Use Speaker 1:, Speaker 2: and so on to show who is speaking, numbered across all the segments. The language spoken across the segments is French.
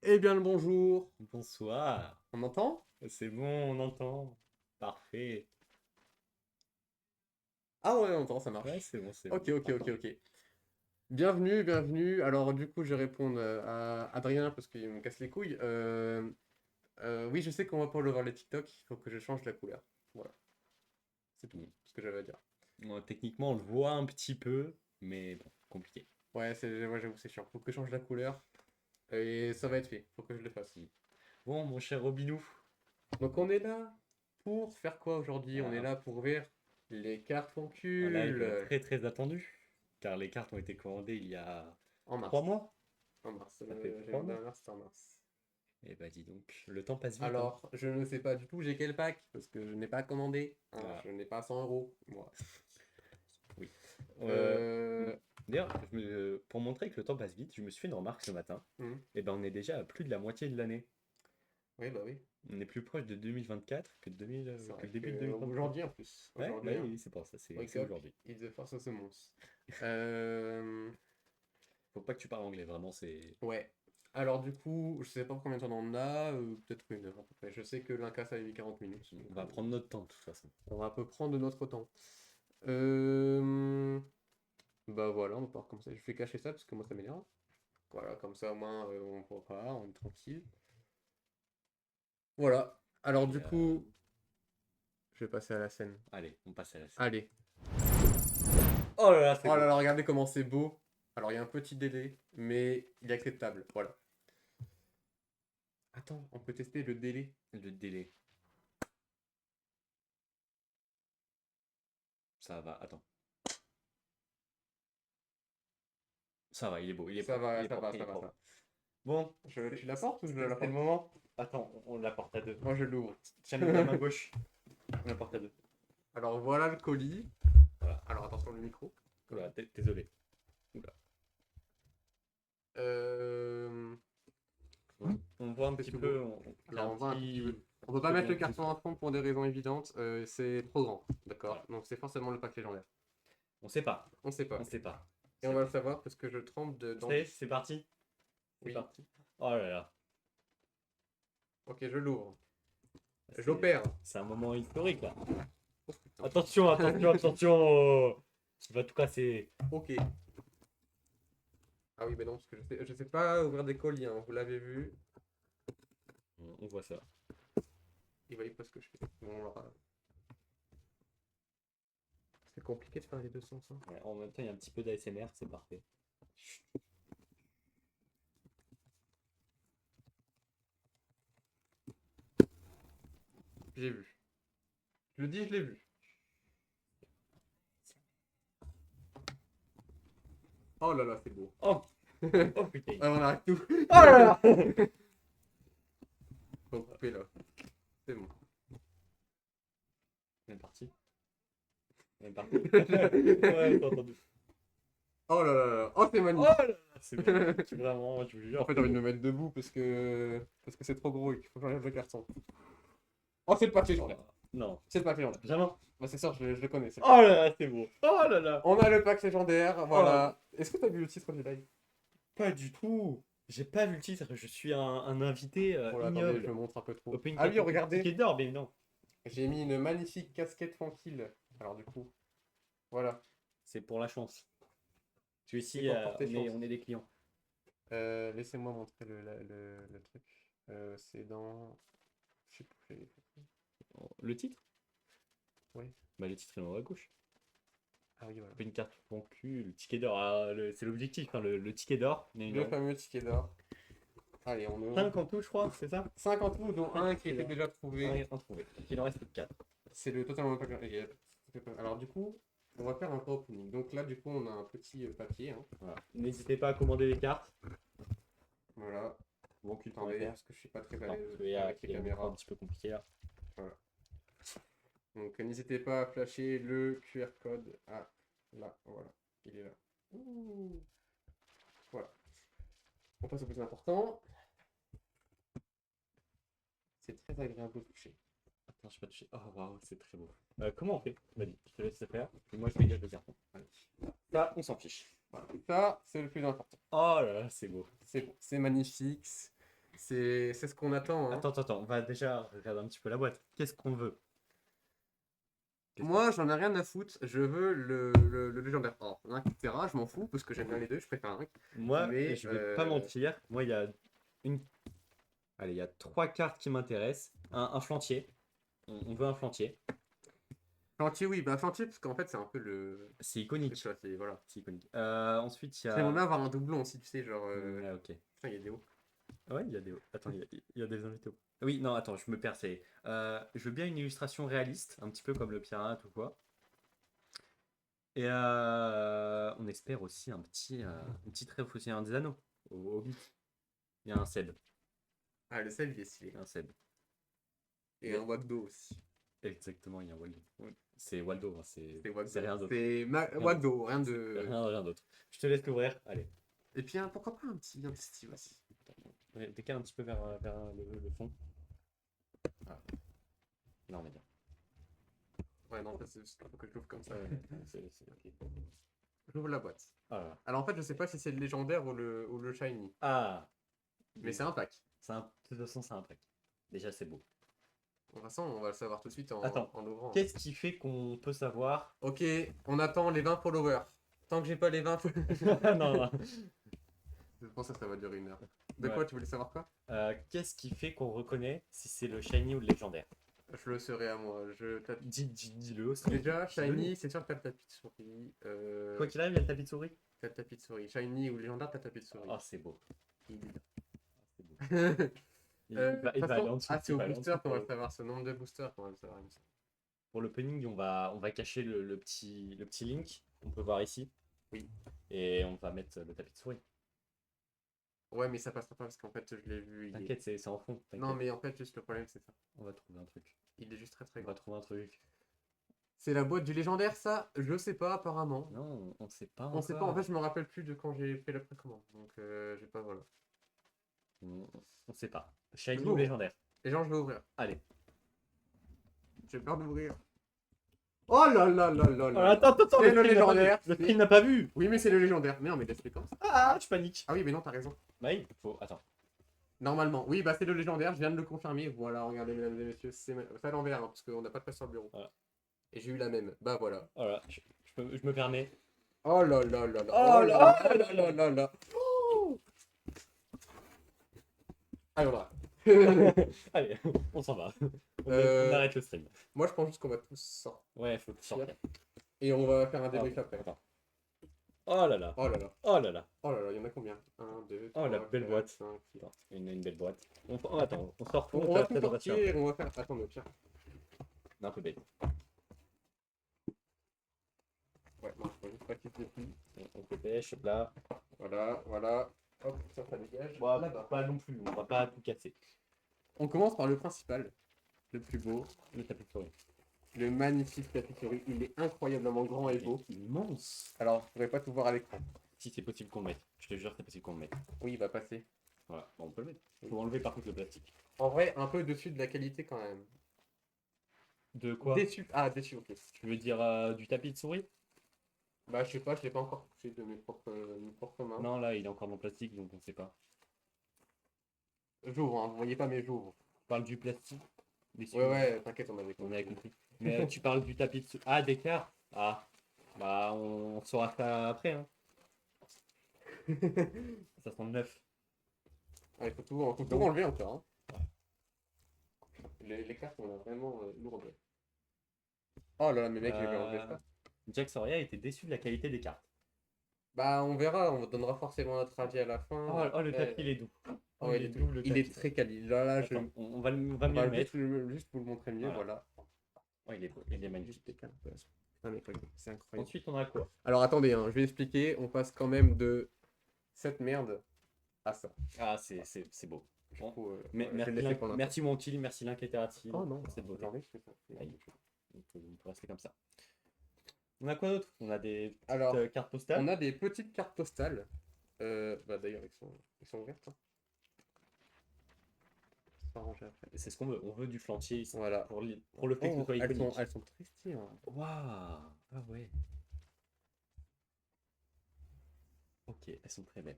Speaker 1: Eh bien le bonjour.
Speaker 2: Bonsoir.
Speaker 1: On entend?
Speaker 2: C'est bon, on entend. Parfait.
Speaker 1: Ah ouais, on entend, ça
Speaker 2: Ouais,
Speaker 1: marche.
Speaker 2: c'est bon, c'est bon.
Speaker 1: Ok, ok, ok, ok. Bienvenue, bienvenue. Alors du coup, je vais répondre à Adrien parce qu'il me casse les couilles. Oui, je sais qu'on va pas le voir les TikTok, il faut que je change la couleur. Voilà, c'est tout ce que j'avais à dire.
Speaker 2: Techniquement, on le voit un petit peu, mais bon, compliqué.
Speaker 1: Ouais, j'avoue, c'est chiant. Faut que je change la couleur et ça va être fait. Faut que je le fasse.
Speaker 2: Bon, mon cher Robinou.
Speaker 1: Donc on est là pour faire quoi aujourd'hui? On est
Speaker 2: Ah,
Speaker 1: là pour ouvrir les cartes
Speaker 2: un live
Speaker 1: foncules
Speaker 2: très très attendu, car les cartes ont été commandées il y a
Speaker 1: en mars.
Speaker 2: 3 mois.
Speaker 1: En mars.
Speaker 2: Ça fait
Speaker 1: J'ai
Speaker 2: trois
Speaker 1: la
Speaker 2: mois.
Speaker 1: dernière, c'était en mars.
Speaker 2: Eh bah dis donc, le temps passe vite, hein.
Speaker 1: Alors, je ne sais pas du tout j'ai quel pack, parce que je n'ai pas commandé, hein,
Speaker 2: Ah,
Speaker 1: je n'ai pas 100 euros, moi.
Speaker 2: oui. Euh,
Speaker 1: Euh...
Speaker 2: D'ailleurs, pour montrer que le temps passe vite, je me suis fait une remarque ce matin.
Speaker 1: hmm,
Speaker 2: Et ben, on est déjà à plus de la moitié de l'année.
Speaker 1: Oui, bah oui,
Speaker 2: On est plus proche de 2024 que,
Speaker 1: c'est
Speaker 2: que
Speaker 1: vrai
Speaker 2: le début de
Speaker 1: que
Speaker 2: 2023.
Speaker 1: aujourd'hui en plus,
Speaker 2: Ouais,
Speaker 1: aujourd'hui,
Speaker 2: ouais,
Speaker 1: hein,
Speaker 2: oui, c'est pour ça,
Speaker 1: wake
Speaker 2: c'est
Speaker 1: up,
Speaker 2: aujourd'hui.
Speaker 1: it's the first of the month. Euh...
Speaker 2: Faut pas que tu parles anglais, vraiment, c'est.
Speaker 1: Ouais, alors du coup, je sais pas combien de temps on en a, peut-être une heure à peu près. Je sais que l'Inca ça a mis 40 minutes, donc
Speaker 2: On va prendre notre temps de toute façon.
Speaker 1: on va un peu prendre de notre temps. Euh... Bah voilà, on va voir comme ça. Je vais cacher ça parce que moi ça m'énerve. Voilà, comme ça au moins on voit pas, on est tranquille. Voilà. Alors
Speaker 2: Et,
Speaker 1: du coup, je vais passer à la scène.
Speaker 2: allez, on passe à la scène.
Speaker 1: Allez.
Speaker 2: Oh là là, c'est
Speaker 1: Oh là
Speaker 2: beau.
Speaker 1: là, regardez comment c'est beau. Alors il y a un petit délai, mais il est acceptable. Voilà. Attends, on peut tester le délai.
Speaker 2: Le délai. Ça va, attends. Ça va, il est beau, il est
Speaker 1: Ça
Speaker 2: propre, il
Speaker 1: va,
Speaker 2: est
Speaker 1: ça
Speaker 2: propre,
Speaker 1: va,
Speaker 2: il est
Speaker 1: ça va, ça
Speaker 2: propre.
Speaker 1: va.
Speaker 2: Bon,
Speaker 1: Tu la portes ou je la
Speaker 2: c'est le
Speaker 1: porte?
Speaker 2: moment. Attends, on la porte à deux.
Speaker 1: Moi je l'ouvre.
Speaker 2: Tiens de ta main gauche. On la porte à deux.
Speaker 1: Alors voilà le colis.
Speaker 2: Voilà.
Speaker 1: Alors attention le micro.
Speaker 2: Oula, désolé. Oula.
Speaker 1: Euh...
Speaker 2: On voit un
Speaker 1: C'est
Speaker 2: petit
Speaker 1: tout beau.
Speaker 2: peu. Il y a
Speaker 1: Alors
Speaker 2: un
Speaker 1: on va un tout petit peu.
Speaker 2: petit.
Speaker 1: On peut pas mettre le carton à fond pour des raisons évidentes. C'est trop grand. D'accord?
Speaker 2: Voilà.
Speaker 1: Donc c'est forcément le pack légendaire.
Speaker 2: On sait pas.
Speaker 1: On sait pas.
Speaker 2: On sait pas.
Speaker 1: Et on va le savoir parce que je trempe
Speaker 2: Ça y est,
Speaker 1: d'envie.
Speaker 2: c'est parti. C'est
Speaker 1: Oui.
Speaker 2: parti. Oh là là.
Speaker 1: Ok, je l'ouvre.
Speaker 2: C'est-
Speaker 1: J'opère.
Speaker 2: C'est un moment historique là.
Speaker 1: Oh, putain.
Speaker 2: Attention, attention, attention. Tu vas tout casser.
Speaker 1: Ok. Ah oui, mais non, parce que je sais pas ouvrir des colis, hein, vous l'avez vu.
Speaker 2: On voit ça.
Speaker 1: Il voyait pas ce que je fais. Bon, alors, c'est compliqué de faire les deux sens. Hein.
Speaker 2: Ouais, en même temps, il y a un petit peu d'ASMR, c'est parfait.
Speaker 1: J'ai vu. Je le dis, je l'ai vu. Oh là là, c'est beau.
Speaker 2: Oh, oh putain.
Speaker 1: Ah, on arrête tout.
Speaker 2: Oh là là.
Speaker 1: Faut couper là. C'est bon.
Speaker 2: Même parti. Même parti. Ouais, t'as entendu.
Speaker 1: Oh là là là. Oh, c'est
Speaker 2: Oh
Speaker 1: magnifique.
Speaker 2: là là, c'est bon. Vraiment, je vous jure.
Speaker 1: En fait, j'ai envie de me mettre debout parce que c'est trop gros et qu'il faut que j'enlève le carton. Oh, c'est le papier journal.
Speaker 2: Non,
Speaker 1: C'est le papier journal.
Speaker 2: jamais.
Speaker 1: Bah, c'est sûr, je le connais. c'est-
Speaker 2: Oh là là, c'est beau. Oh là là.
Speaker 1: On a le pack légendaire, voilà. Est-ce que t'as vu le titre du live?
Speaker 2: Pas du tout. J'ai pas vu le titre. Je suis un invité
Speaker 1: Oh là, attendez, je
Speaker 2: ignoble.
Speaker 1: me montre un peu trop.
Speaker 2: Opening
Speaker 1: Ah oui,
Speaker 2: ticket
Speaker 1: regardez.
Speaker 2: d'or, mais non.
Speaker 1: J'ai mis une magnifique casquette tranquille. Alors, du coup, voilà.
Speaker 2: C'est pour la chance. Tu ici,
Speaker 1: C'est pour porter chance.
Speaker 2: on est des clients.
Speaker 1: Laissez-moi montrer le truc. C'est dans. Je sais plus.
Speaker 2: Le titre?
Speaker 1: Oui.
Speaker 2: Bah, le titre est en haut à gauche.
Speaker 1: Ah oui, voilà.
Speaker 2: Une carte pour cul, le ticket d'or. C'est l'objectif, hein, le ticket d'or. Mais
Speaker 1: Le
Speaker 2: non.
Speaker 1: fameux ticket d'or. Allez, on ouvre.
Speaker 2: 5 en tout, je crois, c'est ça?
Speaker 1: 50 trous, dont un qui était déjà trouvé.
Speaker 2: Un trouvé. Il en reste 4.
Speaker 1: C'est le totalement pas. Alors, du coup, on va faire un vrai opening. Donc là, du coup, on a un petit papier. Hein.
Speaker 2: Voilà. N'hésitez pas à commander les cartes.
Speaker 1: Voilà.
Speaker 2: Bon, cul de
Speaker 1: Attendez,
Speaker 2: faire.
Speaker 1: parce que je suis pas très à
Speaker 2: Non,
Speaker 1: l'aise
Speaker 2: parce qu'il y a
Speaker 1: avec les
Speaker 2: il y a un
Speaker 1: caméras.
Speaker 2: un petit peu compliqué là.
Speaker 1: Donc n'hésitez pas à flasher le QR code. Ah, là, voilà. Il est là. Ouh. Voilà. On passe au plus important. C'est très agréable au toucher.
Speaker 2: Attends, je vais pas toucher. Oh waouh, c'est très beau. Comment on fait? Vas-y, je te laisse le faire. Et moi, je dégage le carton.
Speaker 1: Allez.
Speaker 2: Là, on s'en fiche.
Speaker 1: Voilà. Ça, c'est le plus important.
Speaker 2: Oh là là, c'est beau.
Speaker 1: C'est bon. C'est magnifique. C'est ce qu'on attend. Hein.
Speaker 2: Attends, on va déjà regarder un petit peu la boîte. Qu'est-ce qu'on veut?
Speaker 1: Moi, j'en ai rien à foutre. Je veux le légendaire or. Un etc. Je m'en fous parce que j'aime bien les deux. Je préfère un.
Speaker 2: Moi,
Speaker 1: Mais,
Speaker 2: je vais pas mentir. Moi, il y a une. Allez, il y a 3 cartes qui m'intéressent. Un flantier. On veut un flantier.
Speaker 1: Flantier, oui. Bah, Flantier, parce qu'en fait, c'est un peu le.
Speaker 2: C'est iconique.
Speaker 1: Tu vois, c'est. Voilà.
Speaker 2: C'est iconique. Ensuite, il y a.
Speaker 1: J'aimerais bien avoir un doublon aussi, tu sais, genre.
Speaker 2: Ouais, ok.
Speaker 1: Putain, il y a des hauts.
Speaker 2: Ouais, il y a des. Attends, il y a des invités. Oui, non, attends, je me perds. Je veux bien une illustration réaliste, un petit peu comme le pirate ou quoi. Et on espère aussi un petit trèfle aussi, un des anneaux au Hobbit. Il y a un Seb.
Speaker 1: Ah, le sel, il est stylé.
Speaker 2: Il y a un Seb.
Speaker 1: Et un Wagdo aussi.
Speaker 2: Exactement, il y a un Waldo. C'est Waldo, hein,
Speaker 1: C'est Wagdo.
Speaker 2: c'est rien d'autre.
Speaker 1: C'est
Speaker 2: Rien
Speaker 1: Wagdo, rien de.
Speaker 2: Rien d'autre. Je te laisse l'ouvrir. Allez,
Speaker 1: Et puis, pourquoi pas un petit Steve aussi.
Speaker 2: décale un petit peu vers le fond. Ah. Là, on est bien.
Speaker 1: Ouais, non, en fait, c'est juste qu'il faut que je l'ouvre comme ça.
Speaker 2: Ok.
Speaker 1: J'ouvre la boîte.
Speaker 2: Ah, là.
Speaker 1: Alors, en fait, je sais pas si c'est le légendaire ou le shiny.
Speaker 2: Ah,
Speaker 1: Mais c'est un pack.
Speaker 2: de toute façon, c'est un pack. Déjà, c'est beau.
Speaker 1: De toute façon, on va le savoir tout de suite
Speaker 2: Attends,
Speaker 1: en ouvrant.
Speaker 2: Qu'est-ce qui fait qu'on peut savoir?
Speaker 1: Ok, on attend les 20 followers. Tant que j'ai pas les 20
Speaker 2: Non, non.
Speaker 1: Je pense que ça va durer 1 heure. De
Speaker 2: Ouais.
Speaker 1: quoi, tu voulais savoir quoi?
Speaker 2: Qu'est-ce qui fait qu'on reconnaît si c'est le shiny ou le légendaire?
Speaker 1: Je le serai à moi. Je tape.
Speaker 2: Dis-le aussi.
Speaker 1: Déjà,
Speaker 2: Dis-le.
Speaker 1: shiny, c'est sûr que t'as le tapis de souris.
Speaker 2: Quoi qu'il arrive, il y a le tapis de souris.
Speaker 1: T'as le tapis de souris. Shiny ou légendaire, t'as le tapis de souris.
Speaker 2: Oh, c'est beau.
Speaker 1: Il est là.
Speaker 2: C'est beau.
Speaker 1: De
Speaker 2: Il va
Speaker 1: toute
Speaker 2: aller en
Speaker 1: façon,
Speaker 2: dessous.
Speaker 1: c'est
Speaker 2: il
Speaker 1: au
Speaker 2: va aller en
Speaker 1: booster
Speaker 2: dessous
Speaker 1: qu'on va
Speaker 2: pour-
Speaker 1: le savoir, ce nombre de boosters qu'on va le savoir. il me semble.
Speaker 2: Pour l'opening, on va cacher le petit link. On peut voir ici.
Speaker 1: Oui.
Speaker 2: Et on va mettre le tapis de souris.
Speaker 1: Ouais, mais ça passera pas parce qu'en fait, je l'ai vu.
Speaker 2: T'inquiète, c'est en fond.
Speaker 1: Non,
Speaker 2: t'inquiète.
Speaker 1: mais en fait, juste le problème, c'est ça.
Speaker 2: On va trouver un truc.
Speaker 1: Il est juste très très
Speaker 2: On
Speaker 1: grand.
Speaker 2: va trouver un truc.
Speaker 1: C'est la boîte du légendaire, ça? Je sais pas, apparemment.
Speaker 2: Non, on sait pas
Speaker 1: On sait pas,
Speaker 2: encore.
Speaker 1: en fait, je me rappelle plus de quand j'ai fait la précommande. Donc, j'ai pas, voilà.
Speaker 2: On sait pas. Shiny
Speaker 1: Lourd.
Speaker 2: ou légendaire?
Speaker 1: Les gens, je vais ouvrir.
Speaker 2: Allez.
Speaker 1: J'ai peur d'ouvrir. Oh là là là là là.
Speaker 2: Attends,
Speaker 1: C'est le légendaire.
Speaker 2: Le prix n'a pas vu.
Speaker 1: Oui, mais c'est le légendaire. Mais non, mais laisse-les comme ça.
Speaker 2: Ah, je panique.
Speaker 1: Ah oui, mais non, t'as raison.
Speaker 2: Bah oui, faut. Attends.
Speaker 1: Normalement. Oui, bah c'est le légendaire, je viens de le confirmer. Voilà, regardez, mesdames et messieurs, c'est à l'envers, hein, parce qu'on n'a pas de place sur le bureau.
Speaker 2: Voilà.
Speaker 1: Et j'ai eu la même. Bah voilà.
Speaker 2: Voilà, je me permets.
Speaker 1: Oh là là là là. Oh
Speaker 2: Oh
Speaker 1: là
Speaker 2: là
Speaker 1: là là là là là. Oh. Allez, on va.
Speaker 2: Allez, on s'en va. On
Speaker 1: Euh,
Speaker 2: arrête le stream.
Speaker 1: Moi, je pense juste qu'on va tous sortir.
Speaker 2: Ouais, faut sortir.
Speaker 1: Et on va faire un
Speaker 2: Ah,
Speaker 1: débrief après.
Speaker 2: attends. Oh là là.
Speaker 1: Oh là là.
Speaker 2: Oh là là.
Speaker 1: Oh là là, il y en a combien? Un, 2,
Speaker 2: Oh la
Speaker 1: 3,
Speaker 2: belle
Speaker 1: 4,
Speaker 2: boîte.
Speaker 1: 5, 6.
Speaker 2: Attends, une belle boîte. Attends, on sort tout, on
Speaker 1: On
Speaker 2: fait
Speaker 1: va
Speaker 2: la
Speaker 1: tout
Speaker 2: présentation.
Speaker 1: sortir, on va faire. Attends, mais au pire.
Speaker 2: Un peu bête.
Speaker 1: Ouais, non, faut juste pas qu'il se déplie.
Speaker 2: On te pêche, là.
Speaker 1: Voilà, voilà. Hop, ça dégage.
Speaker 2: Bon,
Speaker 1: Là-bas.
Speaker 2: pas non plus, on va pas tout casser.
Speaker 1: On commence par le principal, le plus beau,
Speaker 2: Le tapis de souris.
Speaker 1: le magnifique tapis Fiori. Il est incroyablement grand et beau.
Speaker 2: Immense.
Speaker 1: Alors, je pourrais pas tout voir à l'écran.
Speaker 2: Si c'est possible qu'on le mette. Je te jure, c'est possible qu'on le mette.
Speaker 1: Oui, il va passer.
Speaker 2: Voilà, bon, on peut le mettre. Faut enlever par contre le plastique.
Speaker 1: En vrai, un peu dessus de la qualité quand même.
Speaker 2: De quoi?
Speaker 1: Déçu. Ah, déçu, ok.
Speaker 2: Tu veux dire du tapis de souris?
Speaker 1: Bah, je sais pas, je l'ai pas encore touché de mes propres mains.
Speaker 2: Non, là, il est encore dans le plastique, donc on sait pas.
Speaker 1: J'ouvre, hein, vous voyez pas, mais j'ouvre.
Speaker 2: Tu parles du plastique? Des
Speaker 1: Ouais, ouais, t'inquiète, on avait
Speaker 2: On avait
Speaker 1: compris.
Speaker 2: compris. Mais tu parles du tapis de souris. Ah, des cartes? Ah, bah, on saura ça après, hein. Ça sent le neuf.
Speaker 1: Ouais, faut tout enlever encore. Hein. Les cartes, on a vraiment lourdes. Oh là là, mais mec, je vais enlever ça.
Speaker 2: Jack Soria était déçu de la qualité des cartes.
Speaker 1: Bah, on verra, on donnera forcément notre avis à la fin.
Speaker 2: Oh, le
Speaker 1: Après,
Speaker 2: tapis, il est doux.
Speaker 1: oh, il est
Speaker 2: doux, le
Speaker 1: il
Speaker 2: tapis.
Speaker 1: est très quali. Là,
Speaker 2: Attends, on va
Speaker 1: on
Speaker 2: mieux
Speaker 1: va
Speaker 2: le mettre.
Speaker 1: juste vous le montrer mieux,
Speaker 2: Voilà.
Speaker 1: voilà.
Speaker 2: Oh, il est beau, il est magnifique.
Speaker 1: Juste les cartes. Putain, mais c'est incroyable.
Speaker 2: Ensuite, on a quoi?
Speaker 1: Alors attendez, hein, je vais expliquer. On passe quand même de cette merde à ça.
Speaker 2: Ah, c'est beau.
Speaker 1: Du
Speaker 2: Bon.
Speaker 1: coup,
Speaker 2: Mais,
Speaker 1: je vais le laisser pour l'instant.
Speaker 2: merci Montil, merci Linkétératil.
Speaker 1: Oh non,
Speaker 2: c'est beau.
Speaker 1: j'enlève ce que ça.
Speaker 2: On peut rester comme ça. On a quoi d'autre? On a des petites
Speaker 1: Alors,
Speaker 2: cartes postales.
Speaker 1: on a des petites cartes postales. Bah d'ailleurs, ils sont ouvertes. Hein. Ça va ranger après.
Speaker 2: C'est ce qu'on veut. On veut du flantier ici.
Speaker 1: Voilà.
Speaker 2: Pour le fait que ce
Speaker 1: Oh,
Speaker 2: soit iconique.
Speaker 1: elles sont très stylées. Hein.
Speaker 2: Waouh! Ah ouais. Ok, elles sont très belles.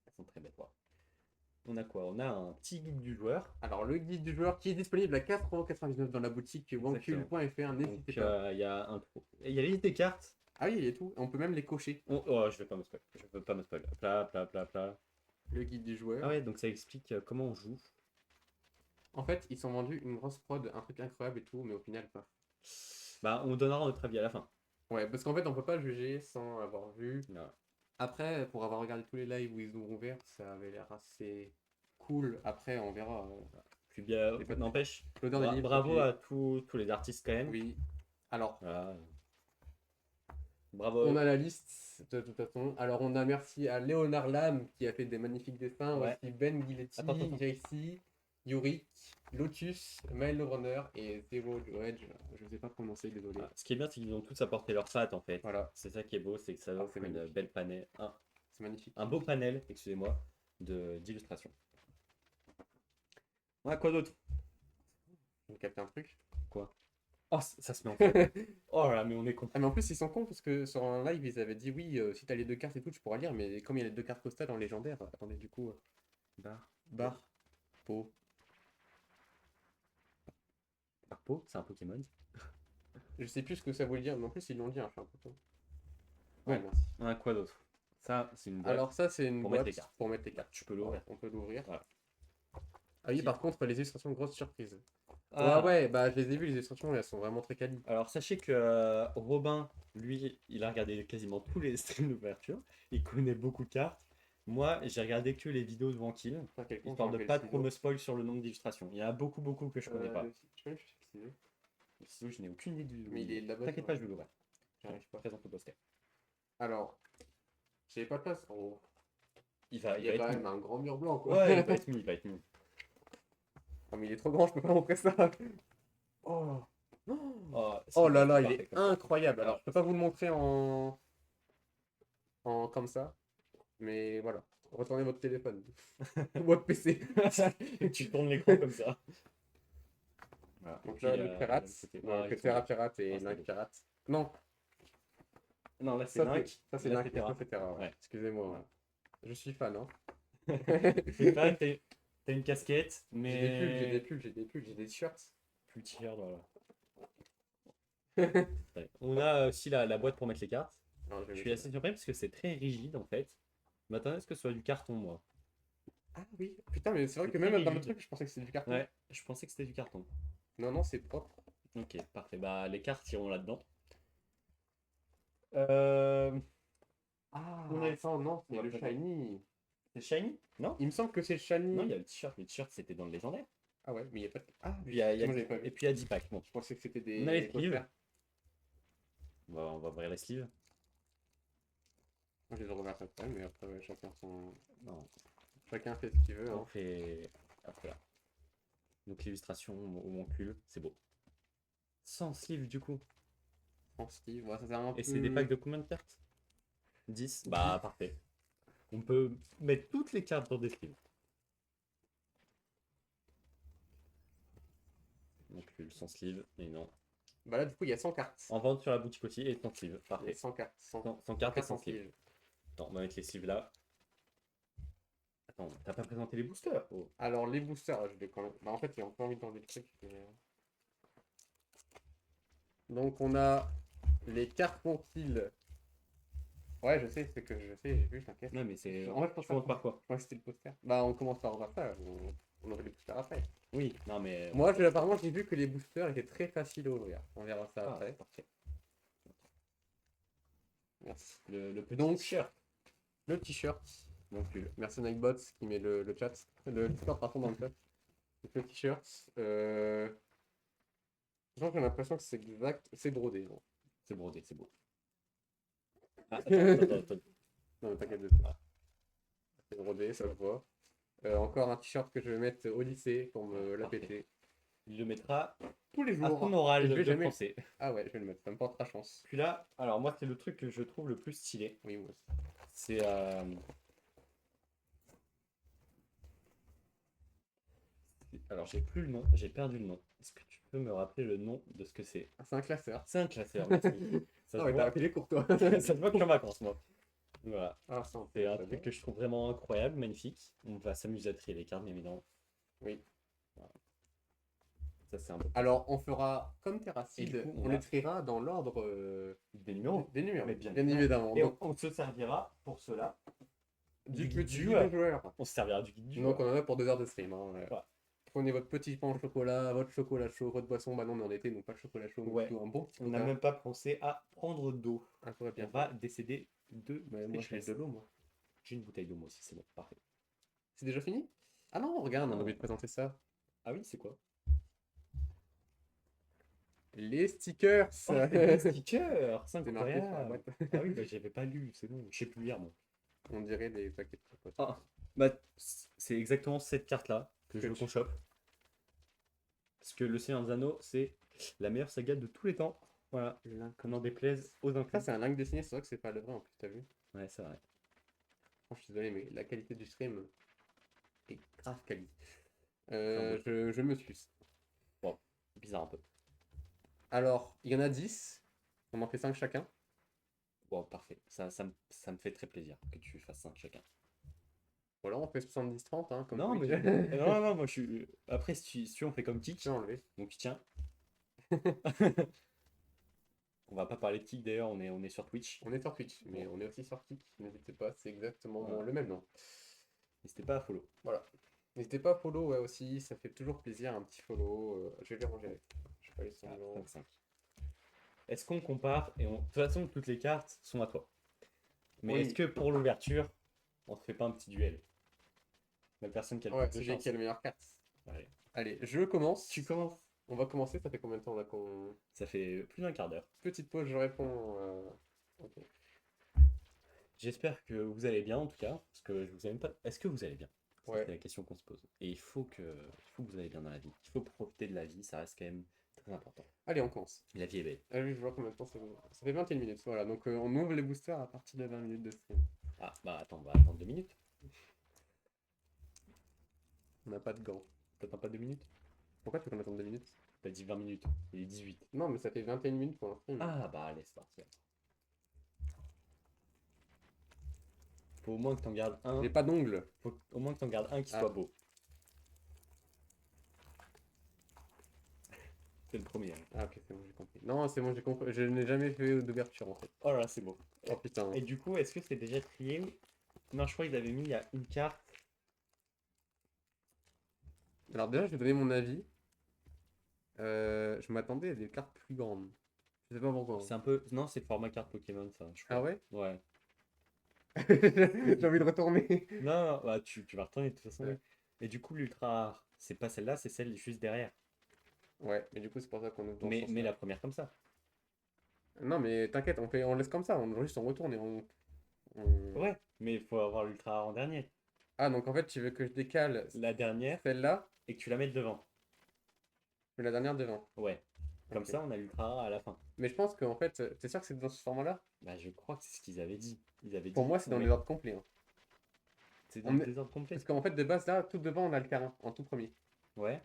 Speaker 2: Elles sont très belles. Wow. On a quoi? On a un petit guide du joueur.
Speaker 1: Alors, le guide du joueur qui est disponible à 4,99€ dans la boutique wankul.fr. N'hésitez pas.
Speaker 2: Il y a un trou. Il y a la liste des cartes.
Speaker 1: Ah oui, il y a tout. On peut même les cocher.
Speaker 2: Oh, je vais pas me spoil. Je veux pas me spoil. Plat, plat, plat, plat.
Speaker 1: Le guide du joueur.
Speaker 2: Ah ouais, donc ça explique comment on joue.
Speaker 1: En fait, ils sont vendus une grosse prod, un truc incroyable et tout, mais au final, pas.
Speaker 2: Bah, on donnera notre avis à la fin.
Speaker 1: Ouais, parce qu'en fait, on peut pas juger sans avoir vu.
Speaker 2: Ouais.
Speaker 1: Après, pour avoir regardé tous les lives où ils ont ouvert, ça avait l'air assez cool. Après, on verra.
Speaker 2: Puis bien,
Speaker 1: Et pas-
Speaker 2: n'empêche,
Speaker 1: L'odeur des livres.
Speaker 2: bravo
Speaker 1: puis-
Speaker 2: à tous les artistes quand même.
Speaker 1: Oui. Alors,
Speaker 2: Voilà. Bravo.
Speaker 1: on a la liste de toute façon. Alors, on a merci à Léonard Lam qui a fait des magnifiques dessins.
Speaker 2: Ouais.
Speaker 1: Aussi Ben Guiletti,
Speaker 2: Attends.
Speaker 1: JC, Yurick, Lotus, Mail Runner et Zero Edge. Je sais pas prononcer, désolé.
Speaker 2: Ce qui est bien, c'est qu'ils ont tous apporté leur patte en fait.
Speaker 1: Voilà,
Speaker 2: C'est ça qui est beau, c'est que ça offre
Speaker 1: c'est
Speaker 2: une
Speaker 1: magnifique.
Speaker 2: belle panel,
Speaker 1: c'est magnifique.
Speaker 2: un beau panel, excusez-moi, d'illustrations. On a quoi d'autre?
Speaker 1: J'ai capté un truc.
Speaker 2: Quoi? Oh, ça se met en fait. Oh là, mais on est con.
Speaker 1: Ah mais en plus ils sont cons parce que sur un live ils avaient dit oui si t'as les deux cartes et tout tu pourras lire mais comme il y a les deux cartes postales en légendaire, attendez du coup bar pot.
Speaker 2: Harpo, c'est un Pokémon.
Speaker 1: Je sais plus ce que ça voulait dire mais en plus ils l'ont dit hein, je suis un peu con.
Speaker 2: Bon.
Speaker 1: Ouais merci.
Speaker 2: On a quoi d'autre? Ça, c'est une boîte.
Speaker 1: Alors ça c'est une
Speaker 2: pour
Speaker 1: boîte
Speaker 2: mettre les cartes.
Speaker 1: pour mettre les cartes.
Speaker 2: Tu peux l'ouvrir.
Speaker 1: On peut l'ouvrir.
Speaker 2: Voilà.
Speaker 1: Ah oui
Speaker 2: Qui-
Speaker 1: par contre les illustrations grosse surprise.
Speaker 2: Ah.
Speaker 1: Ouais bah je les ai vues les illustrations elles sont vraiment très quali.
Speaker 2: Alors sachez que Robin, lui, il a regardé quasiment tous les streams d'ouverture. Il connaît beaucoup de cartes. Moi, j'ai regardé que les vidéos de Vankil,
Speaker 1: Putain, quel con,
Speaker 2: histoire
Speaker 1: j'ai
Speaker 2: de
Speaker 1: enlevé
Speaker 2: pas
Speaker 1: le
Speaker 2: trop
Speaker 1: ciseau.
Speaker 2: me spoil sur le nombre d'illustrations. Il y en a beaucoup que je connais pas.
Speaker 1: Je peux même chercher le ciseau.
Speaker 2: Le ciseau, je n'ai aucune idée du.
Speaker 1: Mais il est là-bas.
Speaker 2: T'inquiète pas, je vais l'ouvrir.
Speaker 1: J'arrive pas.
Speaker 2: Présente le poster.
Speaker 1: Alors j'avais pas de place. Oh.
Speaker 2: Il
Speaker 1: Il
Speaker 2: va
Speaker 1: y a
Speaker 2: être
Speaker 1: quand
Speaker 2: mis.
Speaker 1: même un grand mur blanc quoi.
Speaker 2: Ouais, il va être mis, il va être mis.
Speaker 1: Oh, mais il est trop grand, je peux pas montrer ça. Oh,
Speaker 2: Oh,
Speaker 1: oh là là, il
Speaker 2: parfait
Speaker 1: est
Speaker 2: comme ça.
Speaker 1: incroyable. Alors, je peux pas vous le montrer en comme ça, mais voilà. Retournez votre téléphone ou votre PC.
Speaker 2: Tu tournes l'écran comme ça. Voilà.
Speaker 1: Donc
Speaker 2: Puis,
Speaker 1: là, le pirate,
Speaker 2: c'était-
Speaker 1: donc
Speaker 2: ah,
Speaker 1: le
Speaker 2: ils sont
Speaker 1: Terra
Speaker 2: beaux.
Speaker 1: Pirate et
Speaker 2: Ah, c'était
Speaker 1: Link
Speaker 2: beau.
Speaker 1: Pirate. Non,
Speaker 2: Non, là c'est
Speaker 1: ça
Speaker 2: Link.
Speaker 1: c'est
Speaker 2: là,
Speaker 1: Link,
Speaker 2: c'est
Speaker 1: ça c'est Terra. Ouais.
Speaker 2: Ouais.
Speaker 1: Excusez-moi,
Speaker 2: Ouais.
Speaker 1: je suis fan. Hein.
Speaker 2: C'est pas, T'as une casquette,
Speaker 1: J'ai des pulls, j'ai des
Speaker 2: mais.
Speaker 1: pulls, j'ai des pulls, j'ai des t-shirts.
Speaker 2: Plus de t-shirt, voilà. Ouais. On a aussi la boîte pour mettre les cartes.
Speaker 1: Alors, je vais
Speaker 2: Je
Speaker 1: mettre
Speaker 2: suis
Speaker 1: ça.
Speaker 2: assez surpris parce que c'est très rigide en fait. Je m'attendais à ce que ce soit du carton, moi.
Speaker 1: Ah oui, putain, mais c'est vrai
Speaker 2: C'est
Speaker 1: que
Speaker 2: très
Speaker 1: même dans le
Speaker 2: rigide.
Speaker 1: truc, je pensais que c'était du carton.
Speaker 2: Ouais, je pensais que c'était du carton.
Speaker 1: Non, non, c'est propre.
Speaker 2: Ok, parfait. Bah, les cartes iront là-dedans. Euh...
Speaker 1: Ah,
Speaker 2: On a...
Speaker 1: attends, non,
Speaker 2: on
Speaker 1: c'est
Speaker 2: va
Speaker 1: le
Speaker 2: présenter-
Speaker 1: shiny.
Speaker 2: C'est shiny? Non?
Speaker 1: Il me semble que c'est le
Speaker 2: Non, il
Speaker 1: shiny.
Speaker 2: y a le t-shirt. Le t-shirt, c'était dans le légendaire.
Speaker 1: Ah ouais, mais il y a pas de... Ah
Speaker 2: Puis
Speaker 1: oui, effectivement, j'avais pas
Speaker 2: et
Speaker 1: vu.
Speaker 2: puis il y a 10 packs. Bon,
Speaker 1: Je pensais que c'était
Speaker 2: on a les
Speaker 1: des
Speaker 2: sleeves.
Speaker 1: posters.
Speaker 2: On va ouvrir les sleeves.
Speaker 1: Moi, je les remarque après, mais après, ouais,
Speaker 2: Non,
Speaker 1: chacun fait ce qu'il veut,
Speaker 2: on
Speaker 1: hein.
Speaker 2: fait. Hop là. Donc l'illustration au moncule, c'est beau. Sans sleeve du coup.
Speaker 1: En Steve, ouais, ça sert un
Speaker 2: Et c'est des packs
Speaker 1: peu...
Speaker 2: de combien de cartes? 10. Bah, parfait. On peut mettre toutes les cartes dans des sleeves. Moncule sans sleeve, mais non.
Speaker 1: Bah là, du coup, il y a 100 cartes.
Speaker 2: En vente sur la boutique aussi et sans sleeve.
Speaker 1: Il y a
Speaker 2: Parfait.
Speaker 1: 100 cartes. 100,
Speaker 2: 100 cartes et sans
Speaker 1: en
Speaker 2: sleeve.
Speaker 1: sleeve.
Speaker 2: Attends, on va mettre les sleeves là. Attends, t'as pas présenté les boosters? Oh.
Speaker 1: Alors, les boosters, je vais quand même... Bah, en fait, j'ai encore envie d'enlever le truc. Donc, on a les cartes conceal. Ouais, je sais, c'est que je sais, j'ai vu, t'inquiète.
Speaker 2: Non, mais c'est.
Speaker 1: En fait, je pense
Speaker 2: Tu commences
Speaker 1: pas
Speaker 2: par quoi?
Speaker 1: je crois que c'était le poster. Bah, on commence par ça. On aurait les boosters après.
Speaker 2: Oui, non, mais.
Speaker 1: Moi, apparemment, j'ai vu que les boosters étaient très faciles à ouvrir. On verra ça
Speaker 2: Ah,
Speaker 1: après.
Speaker 2: parfait.
Speaker 1: Merci.
Speaker 2: Le petit
Speaker 1: Donc,
Speaker 2: t-shirt.
Speaker 1: le t-shirt. Donc, merci Nightbots qui met le chat. Le Discord, pardon, dans le chat. Donc, le t-shirt. Genre, j'ai l'impression que c'est exact. C'est brodé. Non,
Speaker 2: C'est brodé, c'est beau. Ah, attends.
Speaker 1: non mais t'inquiète de ça. C'est brodé, ça se voit. Encore un t-shirt que je vais mettre au lycée pour me la
Speaker 2: Parfait.
Speaker 1: péter.
Speaker 2: Il le mettra
Speaker 1: Tous les
Speaker 2: à
Speaker 1: jours.
Speaker 2: ton
Speaker 1: Et
Speaker 2: oral
Speaker 1: je vais
Speaker 2: de
Speaker 1: jamais.
Speaker 2: français.
Speaker 1: Ah ouais, je vais le mettre. Ça me portera chance.
Speaker 2: Puis là, alors moi, c'est le truc que je trouve le plus stylé.
Speaker 1: Oui, moi aussi.
Speaker 2: C'est. Alors, j'ai plus le nom, j'ai perdu le nom. Est-ce que tu peux me rappeler le nom de ce que c'est?
Speaker 1: Ah, c'est un classeur.
Speaker 2: C'est un classeur, merci. Ça
Speaker 1: Ah
Speaker 2: se
Speaker 1: ouais, t'as
Speaker 2: voit,
Speaker 1: rappelé pour toi.
Speaker 2: ça se voit que je suis en vacances, moi. Voilà.
Speaker 1: Ah, ça,
Speaker 2: C'est un
Speaker 1: très bien.
Speaker 2: truc que je trouve vraiment incroyable, magnifique. On va s'amuser à trier les cartes, bien évidemment.
Speaker 1: Oui.
Speaker 2: Voilà. Ça, c'est un peu.
Speaker 1: Alors, on fera comme
Speaker 2: Et
Speaker 1: Terracide,
Speaker 2: du coup,
Speaker 1: on les triera dans l'ordre
Speaker 2: Des numéros.
Speaker 1: des numéros,
Speaker 2: Mais
Speaker 1: bien
Speaker 2: bien
Speaker 1: évidemment.
Speaker 2: Et
Speaker 1: Donc,
Speaker 2: on se servira pour cela
Speaker 1: du
Speaker 2: guide
Speaker 1: petit
Speaker 2: du
Speaker 1: guide
Speaker 2: joueur.
Speaker 1: du joueur.
Speaker 2: On se servira du guide du
Speaker 1: Donc,
Speaker 2: joueur.
Speaker 1: on en a pour 2 heures de stream. Hein.
Speaker 2: Voilà.
Speaker 1: Prenez votre petit pain au chocolat, votre chocolat chaud, votre boisson. Bah non, on est en été, donc pas de chocolat chaud, mais
Speaker 2: Ouais.
Speaker 1: plutôt un bon petit
Speaker 2: On n'a
Speaker 1: coca.
Speaker 2: même pas pensé à prendre d'eau.
Speaker 1: Ah, ça va
Speaker 2: On
Speaker 1: bien
Speaker 2: va
Speaker 1: faire.
Speaker 2: décéder de
Speaker 1: Mais moi, j'ai
Speaker 2: sécheresse.
Speaker 1: de l'eau, moi.
Speaker 2: J'ai une bouteille d'eau, moi aussi, c'est bon, parfait.
Speaker 1: C'est déjà fini? Ah non, regarde, on a
Speaker 2: Oh.
Speaker 1: oublié de présenter ça.
Speaker 2: Ah oui, c'est quoi?
Speaker 1: Les stickers!
Speaker 2: Oh, des stickers! C'est
Speaker 1: C'est marqué sur la
Speaker 2: incroyable!
Speaker 1: boîte.
Speaker 2: Ah oui, bah j'avais pas lu, c'est bon, je sais plus lire moi.
Speaker 1: On dirait des paquets de compotes.
Speaker 2: Ah, bah c'est exactement cette carte-là que je veux
Speaker 1: Que
Speaker 2: qu'on chope. Parce que Le Seigneur des Anneaux, c'est la meilleure saga de tous les temps. Voilà, qu'on n'en déplaise aux
Speaker 1: Ça,
Speaker 2: inconnus.
Speaker 1: c'est un link dessiné, c'est vrai que c'est pas le vrai en plus, t'as vu?
Speaker 2: Ouais, c'est vrai.
Speaker 1: Je suis désolé, mais la qualité du stream est grave quali.
Speaker 2: Enfin,
Speaker 1: Je me suis.
Speaker 2: bon, bizarre un peu.
Speaker 1: Alors, il y en a 10. On en fait 5 chacun.
Speaker 2: Bon, parfait. Ça me fait très plaisir que tu fasses 5 chacun.
Speaker 1: Voilà, on fait 70-30, hein, comme
Speaker 2: Non,
Speaker 1: Twitch.
Speaker 2: mais non, moi je suis. Après, si tu veux, on fait comme
Speaker 1: Je
Speaker 2: Kik.
Speaker 1: vais enlever.
Speaker 2: Donc tiens. On va pas parler de Kik d'ailleurs, on est sur Twitch.
Speaker 1: On est sur Twitch, mais on est aussi sur Kik. N'hésitez pas, c'est exactement
Speaker 2: Voilà.
Speaker 1: le même nom.
Speaker 2: N'hésitez pas à follow.
Speaker 1: Voilà. N'hésitez pas à follow, ouais, aussi, ça fait toujours plaisir, un petit follow. Je vais les ranger. Je vais pas les
Speaker 2: Ah,
Speaker 1: semblant.
Speaker 2: 25. Est-ce qu'on compare et De toute façon, toutes les cartes sont à toi. Mais
Speaker 1: Oui.
Speaker 2: est-ce que pour l'ouverture, on se fait pas un petit duel? La personne qui a le
Speaker 1: Ouais,
Speaker 2: plus de
Speaker 1: celui
Speaker 2: chance.
Speaker 1: qui a le meilleur carte.
Speaker 2: Allez.
Speaker 1: Allez, je commence.
Speaker 2: Tu commences.
Speaker 1: On va commencer, ça fait combien de temps là qu'on...
Speaker 2: Ça fait plus d'un quart d'heure.
Speaker 1: Petite pause, je réponds. Ok.
Speaker 2: J'espère que vous allez bien en tout cas. Parce que je vous ai même pas. Est-ce que vous allez bien? Ça,
Speaker 1: Ouais.
Speaker 2: c'est la question qu'on se pose. Et il faut que vous allez bien dans la vie. Il faut profiter de la vie, ça reste quand même très important.
Speaker 1: Allez, on commence.
Speaker 2: La vie est belle.
Speaker 1: Ah oui, je vois combien de temps ça fait. Ça fait 21 minutes. Voilà, donc on ouvre les boosters à partir de 20 minutes de stream.
Speaker 2: Ah, bah attends, on va attendre 2 minutes.
Speaker 1: On n'a pas de gants.
Speaker 2: T'attends pas 2 minutes?
Speaker 1: Pourquoi tu veux qu'on attende 2 minutes?
Speaker 2: T'as dit 20 minutes. Il est 18.
Speaker 1: Non, mais ça fait 21 minutes pour un stream.
Speaker 2: Ah bah allez, c'est parti. Faut au moins que t'en gardes un.
Speaker 1: J'ai pas d'ongles.
Speaker 2: Faut au moins que t'en gardes un qui
Speaker 1: Ah.
Speaker 2: soit beau. C'est le premier.
Speaker 1: Ah, ok, c'est bon, j'ai compris. Non, c'est bon, j'ai compris. Je n'ai jamais fait d'ouverture en fait.
Speaker 2: Oh là, c'est beau.
Speaker 1: Oh putain.
Speaker 2: Et du coup, est-ce que c'est déjà trié? Non, je crois qu'ils avaient mis il y a une carte.
Speaker 1: Alors, déjà, je vais donner mon avis. Je m'attendais à des cartes plus grandes. Je sais pas pourquoi.
Speaker 2: C'est un peu. Non, c'est le format carte Pokémon, ça, je
Speaker 1: Ah
Speaker 2: crois.
Speaker 1: ouais?
Speaker 2: Ouais.
Speaker 1: J'ai envie de retourner.
Speaker 2: Non, non, bah, tu vas retourner de toute façon.
Speaker 1: Ouais.
Speaker 2: Oui. Et du coup, l'ultra rare, c'est pas celle-là, c'est celle juste derrière.
Speaker 1: Ouais, mais du coup, c'est pour ça qu'on ouvre dans ce
Speaker 2: Mais
Speaker 1: sens-là.
Speaker 2: la première comme ça.
Speaker 1: Non, mais t'inquiète, on laisse comme ça. On retourne et on-
Speaker 2: Ouais, mais il faut avoir l'ultra rare en dernier.
Speaker 1: Ah, donc en fait, tu veux que je décale
Speaker 2: La dernière
Speaker 1: celle-là,
Speaker 2: et que tu la mettes devant.
Speaker 1: mais la dernière devant.
Speaker 2: Ouais. Comme
Speaker 1: Ok.
Speaker 2: ça, on a l'ultra rare à la fin.
Speaker 1: Mais je pense qu'en fait, t'es sûr que c'est dans ce format-là?
Speaker 2: Bah, je crois que c'est ce qu'ils avaient dit. Ils avaient
Speaker 1: Pour
Speaker 2: dit,
Speaker 1: moi, c'est
Speaker 2: on
Speaker 1: dans les
Speaker 2: met.
Speaker 1: ordres complets, hein.
Speaker 2: C'est dans
Speaker 1: On
Speaker 2: le
Speaker 1: est-
Speaker 2: désordre complet.
Speaker 1: Parce qu'en fait, de base, là, tout devant, on a le terrain, en tout premier.
Speaker 2: Ouais,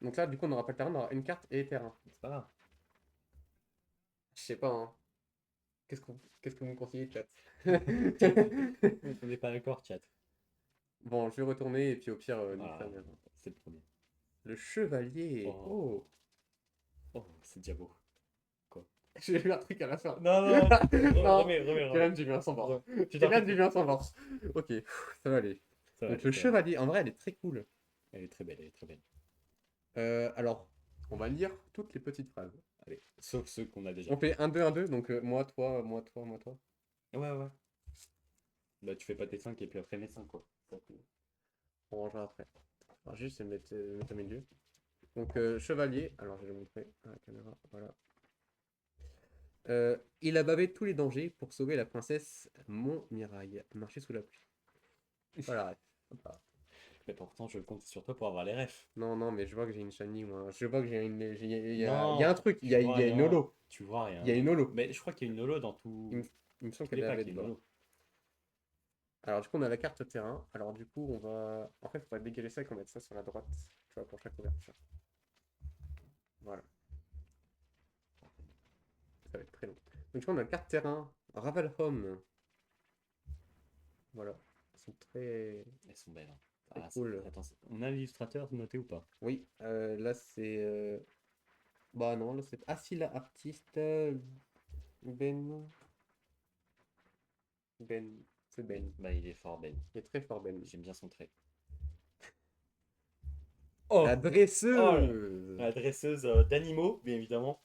Speaker 1: Donc là, du coup, on n'aura pas le terrain, on aura une carte et terrain.
Speaker 2: c'est pas grave.
Speaker 1: Je sais pas, hein. Qu'est-ce que vous me conseillez, chat?
Speaker 2: On n'est pas d'accord, chat.
Speaker 1: Bon, je vais retourner et puis au pire, nique sa
Speaker 2: Voilà,
Speaker 1: mère.
Speaker 2: c'est le premier.
Speaker 1: Le chevalier.
Speaker 2: Oh,
Speaker 1: Oh,
Speaker 2: oh, c'est déjà beau. Quoi?
Speaker 1: j'ai vu un truc à la fin.
Speaker 2: Non, non,
Speaker 1: Non,
Speaker 2: remets, remets,
Speaker 1: rien
Speaker 2: remets.
Speaker 1: de du bien sans force.
Speaker 2: Tu t'en
Speaker 1: Rien
Speaker 2: fais
Speaker 1: de du
Speaker 2: plus.
Speaker 1: bien sans force. Ok, ça va aller.
Speaker 2: Ça va
Speaker 1: Donc
Speaker 2: aller,
Speaker 1: le
Speaker 2: ça va aller.
Speaker 1: chevalier, en vrai, elle est très cool.
Speaker 2: Elle est très belle, elle est très belle.
Speaker 1: Alors, on va lire toutes les petites phrases.
Speaker 2: Allez, sauf ceux qu'on a déjà.
Speaker 1: On fait un deux un deux donc moi, toi, moi, toi, moi, toi.
Speaker 2: Ouais, ouais. Là, tu fais pas tes 5 et puis après mes 5 quoi.
Speaker 1: On rangera après. Alors, juste mettre au milieu. Donc, chevalier, alors je vais le montrer à la caméra, voilà. Il a bavé tous les dangers pour sauver la princesse Montmirail, marcher sous la pluie. Voilà. Hop.
Speaker 2: Mais pourtant, je compte sur toi pour avoir les refs.
Speaker 1: Non, non, mais je vois que j'ai une shiny, moi. Je vois que j'ai une. Il y a un
Speaker 2: Non,
Speaker 1: truc,
Speaker 2: tu vois
Speaker 1: il y a une
Speaker 2: rien.
Speaker 1: holo.
Speaker 2: Tu vois
Speaker 1: Il y a
Speaker 2: rien.
Speaker 1: une holo.
Speaker 2: Mais je crois qu'il y a une holo dans
Speaker 1: Il me,
Speaker 2: tout...
Speaker 1: il me semble
Speaker 2: tous
Speaker 1: qu'elle
Speaker 2: les
Speaker 1: est
Speaker 2: packs,
Speaker 1: avait
Speaker 2: il y a une
Speaker 1: dedans.
Speaker 2: holo.
Speaker 1: Alors, du coup, on a la carte terrain. Alors, du coup, on va. En fait, il faudrait dégager ça et qu'on mette ça sur la droite. Tu vois, pour chaque ouverture. Voilà. Ça va être très long. Donc, du coup, on a la carte terrain. Raval Home. Voilà. Elles sont très,
Speaker 2: Elles sont belles. Hein.
Speaker 1: très
Speaker 2: Ah,
Speaker 1: cool.
Speaker 2: attends, on a l'illustrateur noté ou pas?
Speaker 1: Oui, là, c'est. Bah, non, là, c'est. Ah, si, là, artiste. Ben. Ben. C'est Ben.
Speaker 2: Bah, il est fort, Ben.
Speaker 1: Il est très fort, Ben.
Speaker 2: J'aime bien son trait.
Speaker 1: La
Speaker 2: Oh! Oh là!
Speaker 1: dresseuse!
Speaker 2: La dresseuse d'animaux, bien évidemment.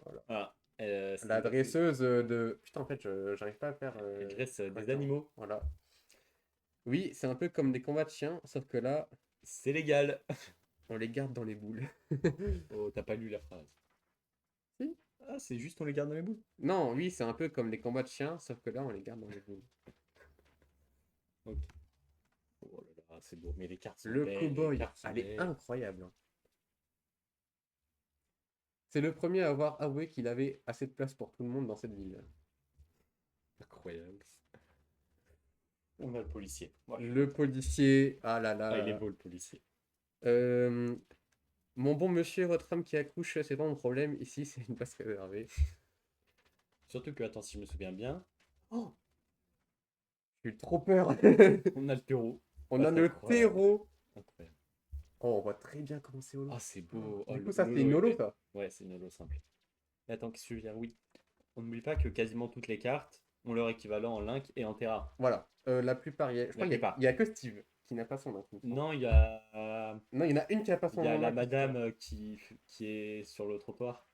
Speaker 1: Voilà.
Speaker 2: Ah,
Speaker 1: La dresseuse de. Putain, en fait, j'arrive pas à faire.
Speaker 2: elle dresse des
Speaker 1: correctement.
Speaker 2: animaux.
Speaker 1: Voilà. Oui, c'est un peu comme des combats de chiens, sauf que là,
Speaker 2: C'est légal.
Speaker 1: on les garde dans les boules.
Speaker 2: Oh, t'as pas lu la phrase.
Speaker 1: Si.
Speaker 2: Ah, c'est juste on les garde dans les boules.
Speaker 1: Non, oui, c'est un peu comme les combats de chiens, sauf que là, on les garde dans les boules.
Speaker 2: Ok. Oh là là, c'est beau. Mais les cartes sont
Speaker 1: Le
Speaker 2: belles. Les
Speaker 1: cow-boy,
Speaker 2: cartes sont
Speaker 1: elle est
Speaker 2: belles.
Speaker 1: incroyable, hein. C'est le premier à avoir avoué qu'il avait assez de place pour tout le monde dans cette ville.
Speaker 2: Incroyable. On a le policier. Ouais.
Speaker 1: Le policier, ah là
Speaker 2: Ah, il est
Speaker 1: là.
Speaker 2: beau le policier.
Speaker 1: Euh, Mon bon monsieur, votre femme qui accouche, c'est pas mon problème. Ici, c'est une place réservée.
Speaker 2: Surtout que, attends, si je me souviens bien. Oh,
Speaker 1: J'ai eu trop peur.
Speaker 2: on a le terreau.
Speaker 1: On
Speaker 2: Ah,
Speaker 1: a
Speaker 2: c'est
Speaker 1: le
Speaker 2: incroyable.
Speaker 1: terreau.
Speaker 2: Incroyable.
Speaker 1: Oh, on voit très bien comment c'est holo.
Speaker 2: Ah, c'est beau. Oh,
Speaker 1: Du coup, ça, c'est
Speaker 2: l'holo
Speaker 1: une
Speaker 2: est
Speaker 1: holo,
Speaker 2: belle.
Speaker 1: ça.
Speaker 2: Ouais, c'est une holo simple. Et attends, qu'est-ce que je veux dire? Oui. On n'oublie pas que quasiment toutes les cartes ont leur équivalent en Link et en Terra.
Speaker 1: Voilà. La plupart, je
Speaker 2: La
Speaker 1: crois
Speaker 2: plupart.
Speaker 1: il y a que Steve qui n'a pas son nom, il me semble.
Speaker 2: Non, il y a,
Speaker 1: Non, il y en a une qui n'a pas
Speaker 2: il
Speaker 1: son
Speaker 2: y a
Speaker 1: nom
Speaker 2: la
Speaker 1: là, qui se
Speaker 2: madame
Speaker 1: tient.
Speaker 2: qui est sur le trottoir.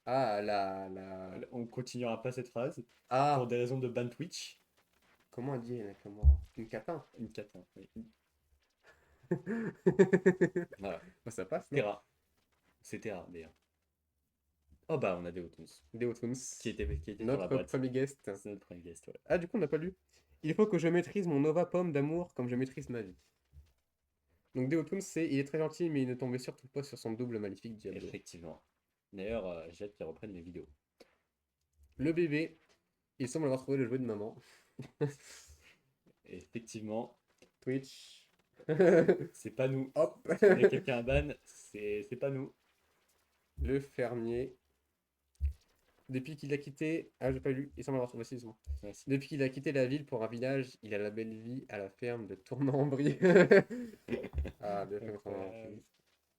Speaker 1: Ah, la.
Speaker 2: On continuera pas cette phrase pour
Speaker 1: Ah,
Speaker 2: des raisons de ban Twitch.
Speaker 1: comment on dit Nakamura? Une catin.
Speaker 2: Une catin. Oui.
Speaker 1: Bah,
Speaker 2: Voilà.
Speaker 1: ça passe, non?
Speaker 2: Terra. C'est Terra d'ailleurs. Oh bah on a des Deotuns
Speaker 1: Deotuns.
Speaker 2: qui était sur la
Speaker 1: Notre
Speaker 2: boîte.
Speaker 1: premier guest.
Speaker 2: C'est notre premier guest, ouais.
Speaker 1: Ah, du coup, on n'a pas lu. Il faut que je maîtrise mon Nova Pomme d'amour comme je maîtrise ma vie. Donc, Deotuns, c'est il est très gentil, mais il ne tombait surtout pas sur son double maléfique Diablo.
Speaker 2: Effectivement. D'ailleurs, j'ai hâte qu'ils reprennent les vidéos.
Speaker 1: Le bébé, il semble avoir trouvé le jouet de maman.
Speaker 2: Effectivement,
Speaker 1: Twitch.
Speaker 2: c'est pas nous.
Speaker 1: Hop.
Speaker 2: Si on a quelqu'un à ban, c'est pas nous.
Speaker 1: Le fermier. Depuis qu'il a quitté. Ah, j'ai pas lu. Il semble avoir trouvé. Si, c'est bon.
Speaker 2: Merci.
Speaker 1: Depuis qu'il a quitté la ville pour un village, il a la belle vie à la ferme de Tournambry. Ah, bien fait,
Speaker 2: Incroyable.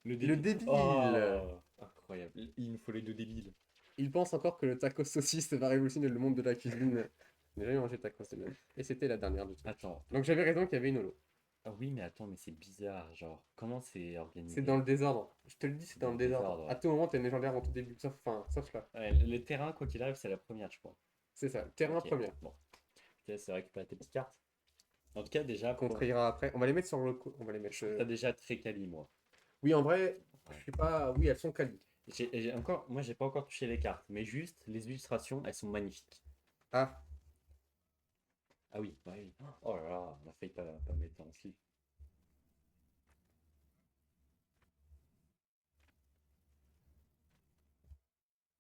Speaker 2: Le
Speaker 1: Le
Speaker 2: débile.
Speaker 1: débile.
Speaker 2: Oh, incroyable. Il nous faut les deux débiles.
Speaker 1: Il pense encore que le tacos saucisse va révolutionner le monde de la cuisine. J'ai jamais mangé de tacos de même. Et c'était la dernière de tout.
Speaker 2: Attends.
Speaker 1: Donc j'avais raison qu'il y avait une holo.
Speaker 2: Ah oui, mais attends, mais c'est bizarre. Genre, comment c'est
Speaker 1: C'est
Speaker 2: organisé?
Speaker 1: dans le désordre. Je te le dis, c'est dans
Speaker 2: Dans
Speaker 1: le
Speaker 2: le
Speaker 1: désordre. À
Speaker 2: désordre.
Speaker 1: tout moment, t'es une légendaire en tout début. Sauf là.
Speaker 2: Ouais, le terrain, quoi qu'il arrive, c'est la première, je crois.
Speaker 1: C'est ça. Terrain
Speaker 2: Ok,
Speaker 1: première.
Speaker 2: bon. Je te laisse récupérer tes petites cartes. En tout cas, déjà,
Speaker 1: Qu'on triera après. On va les mettre sur le. On va les mettre.
Speaker 2: je trouve ça déjà très quali, moi.
Speaker 1: Oui, en vrai, je
Speaker 2: Ouais.
Speaker 1: suis pas. Oui, elles sont quali.
Speaker 2: Moi, j'ai pas encore touché les cartes, mais juste les illustrations, elles sont magnifiques.
Speaker 1: Ah,
Speaker 2: Ah oui, ouais, oui. Oh là là, on a failli pas mettre en slip.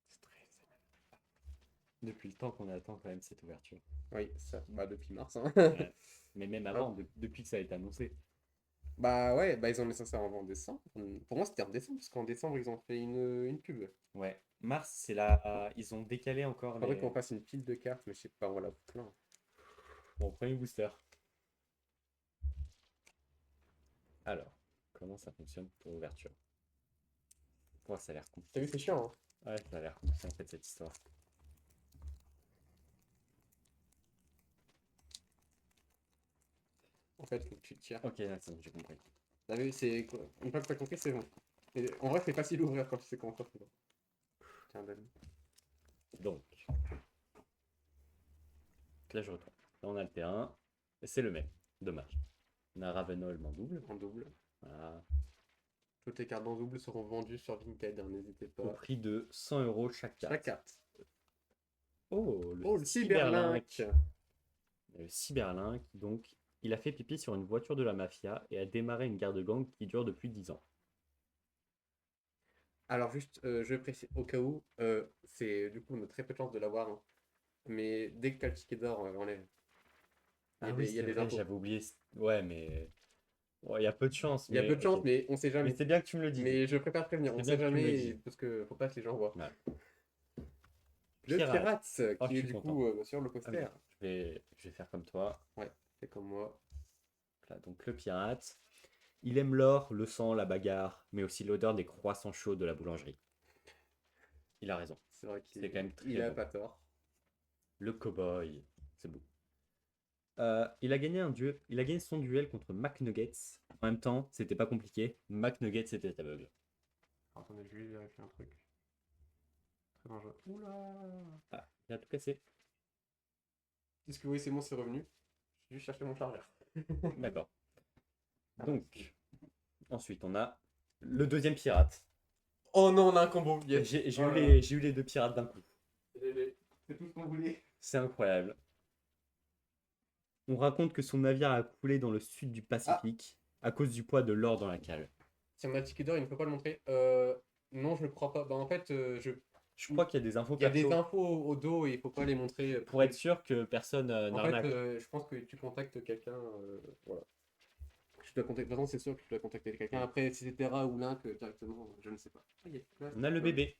Speaker 1: c'est très.
Speaker 2: Depuis le temps qu'on attend quand même cette ouverture.
Speaker 1: Oui, ça. Bah, depuis mars. Hein.
Speaker 2: Ouais. Mais même
Speaker 1: Hop.
Speaker 2: avant, depuis que ça a été annoncé.
Speaker 1: Bah, ouais, bah, ils ont mis ça en décembre. Pour moi, c'était en décembre, parce qu'en décembre, ils ont fait une pub.
Speaker 2: Ouais. Mars, c'est là. Ils ont décalé encore
Speaker 1: Faudrait qu'on
Speaker 2: les.
Speaker 1: fasse une pile de cartes, mais je sais pas, voilà, plein.
Speaker 2: Bon, premier booster. Alors, comment ça fonctionne pour l'ouverture? Ouais, ça a l'air
Speaker 1: T'as vu,
Speaker 2: compliqué.
Speaker 1: c'est chiant, hein.
Speaker 2: Ouais, ça a l'air compliqué en fait cette histoire.
Speaker 1: En fait, faut que tu tires.
Speaker 2: Ok, là, c'est bon, j'ai compris.
Speaker 1: T'as vu, c'est quoi. Une fois que t'as compris, c'est bon. Et en vrai, c'est facile à ouvrir quand tu sais comment faire. Tiens, donne.
Speaker 2: Donc, là je retourne. Là on a le terrain. Et c'est le même. Dommage. On a Ravenholm en double.
Speaker 1: En double.
Speaker 2: Voilà.
Speaker 1: Toutes les cartes en double seront vendues sur Vinted, hein, n'hésitez
Speaker 2: Au
Speaker 1: pas.
Speaker 2: prix de 100 € chaque
Speaker 1: Chaque
Speaker 2: carte.
Speaker 1: carte.
Speaker 2: Oh, le
Speaker 1: Oh, le
Speaker 2: Cyberlink.
Speaker 1: Cyberlink.
Speaker 2: Le Cyberlink, donc, il a fait pipi sur une voiture de la mafia et a démarré une guerre de gang qui dure depuis 10 ans.
Speaker 1: Alors, juste, je précise, au cas où, c'est du coup, on a très peu de chance de l'avoir. Hein. Mais dès que t'as le ticket d'or, enlève.
Speaker 2: Ah oui,
Speaker 1: Il y a
Speaker 2: c'est
Speaker 1: des
Speaker 2: vrai,
Speaker 1: infos.
Speaker 2: j'avais oublié. Ouais, mais. Ouais, il y a peu de chance,
Speaker 1: Il y a
Speaker 2: mais
Speaker 1: peu de chance,
Speaker 2: ok.
Speaker 1: mais on sait
Speaker 2: Mais
Speaker 1: jamais.
Speaker 2: c'est bien que tu me le dises.
Speaker 1: Mais je préfère prévenir, on
Speaker 2: C'est
Speaker 1: sait
Speaker 2: bien que tu me le
Speaker 1: jamais,
Speaker 2: dises.
Speaker 1: parce que faut pas que les gens voient.
Speaker 2: Ouais.
Speaker 1: Le
Speaker 2: Pirate.
Speaker 1: Pirate,
Speaker 2: Oh, je
Speaker 1: qui est
Speaker 2: suis
Speaker 1: du
Speaker 2: content.
Speaker 1: coup sur le
Speaker 2: Ah oui,
Speaker 1: poster.
Speaker 2: je vais faire comme toi.
Speaker 1: Ouais, c'est comme moi.
Speaker 2: Là, donc le pirate. Il aime l'or, le sang, la bagarre, mais aussi l'odeur des croissants chauds de la boulangerie. Il a raison.
Speaker 1: C'est vrai
Speaker 2: C'est quand même
Speaker 1: il
Speaker 2: très
Speaker 1: a
Speaker 2: bon.
Speaker 1: pas tort.
Speaker 2: Le cowboy. C'est beau. Il a gagné son duel contre McNuggets. En même temps, c'était pas compliqué. McNuggets était aveugle.
Speaker 1: Alors, attendez, je vais juste vérifier un truc. Très dangereux. Oula!
Speaker 2: Ah, il a tout cassé.
Speaker 1: Est-ce que oui, c'est bon, c'est revenu? J'ai juste cherché mon chargeur.
Speaker 2: D'accord.
Speaker 1: Ah,
Speaker 2: Donc, ensuite, on a le deuxième pirate.
Speaker 1: oh non, on a un combo. Yes.
Speaker 2: J'ai
Speaker 1: Oh
Speaker 2: eu
Speaker 1: là là.
Speaker 2: j'ai eu les deux pirates d'un coup.
Speaker 1: C'est tout ce qu'on voulait.
Speaker 2: C'est incroyable. On raconte que son navire a coulé dans le sud du
Speaker 1: Ah,
Speaker 2: Pacifique à cause du poids de l'or dans la cale.
Speaker 1: si on a le ticket d'or, il ne faut pas le montrer. Non, je ne crois pas. Bah, en fait,
Speaker 2: Je crois qu'il y a des infos
Speaker 1: il y a des
Speaker 2: perso
Speaker 1: infos au dos et il faut pas les montrer.
Speaker 2: pour être sûr que personne
Speaker 1: En fait,
Speaker 2: n'arnaque.
Speaker 1: je pense que tu contactes quelqu'un. Voilà. Tu dois contacter. De toute façon, c'est sûr que tu dois contacter quelqu'un. Après, si c'est Terra ou Link directement, je ne sais pas. Ah,
Speaker 2: On a le bébé.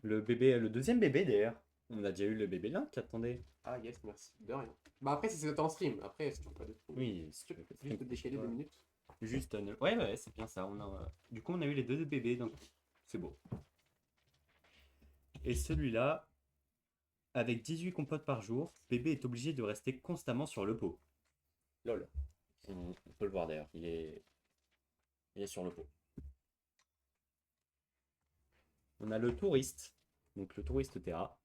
Speaker 2: Le deuxième bébé d'ailleurs. On a déjà eu le bébé Link, attendez.
Speaker 1: Ah, yes, merci. De rien. Bah, après, si c'est en stream. Après, c'est toujours pas de tout.
Speaker 2: Oui, si tu
Speaker 1: Juste
Speaker 2: veux.
Speaker 1: juste décaler 2 minutes.
Speaker 2: Juste. Ouais, ouais, c'est bien ça. Du coup, on a eu les deux bébés, donc c'est beau. Et celui-là, avec 18 compotes par jour, bébé est obligé de rester constamment sur le pot.
Speaker 1: Lol.
Speaker 2: On peut le voir d'ailleurs, il est sur le pot. On a le touriste, donc le touriste Terra,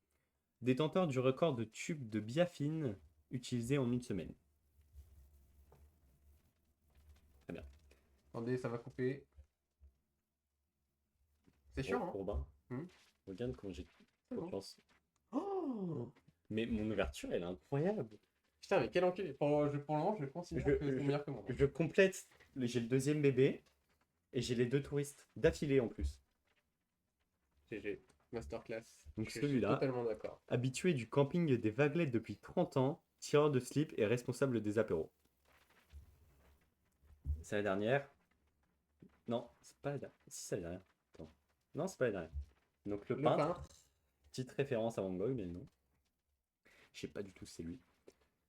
Speaker 2: détenteur du record de tubes de biafine utilisés en une semaine. Très bien.
Speaker 1: Attendez, ça va couper. C'est chiant, hein?
Speaker 2: Corbin,
Speaker 1: Hmm.
Speaker 2: regarde comment j'ai
Speaker 1: C'est bon.
Speaker 2: confiance.
Speaker 1: Oh,
Speaker 2: Mais mon ouverture, elle est incroyable.
Speaker 1: putain, mais quel enculé. Pour le moment, je considère que c'est meilleur que moi.
Speaker 2: Je complète, j'ai le deuxième bébé et j'ai les deux touristes d'affilée en plus.
Speaker 1: GG. Masterclass.
Speaker 2: Donc
Speaker 1: Je suis
Speaker 2: celui-là,
Speaker 1: totalement d'accord.
Speaker 2: habitué du camping des Vaguelettes depuis 30 ans, tireur de slip et responsable des apéros. C'est la dernière. Non, c'est pas la dernière. Si, c'est la dernière. Attends. Non, c'est pas la dernière. Donc le
Speaker 1: Le
Speaker 2: peintre,
Speaker 1: peintre.
Speaker 2: petite référence à Van Gogh, mais non. Je sais pas du tout si c'est lui.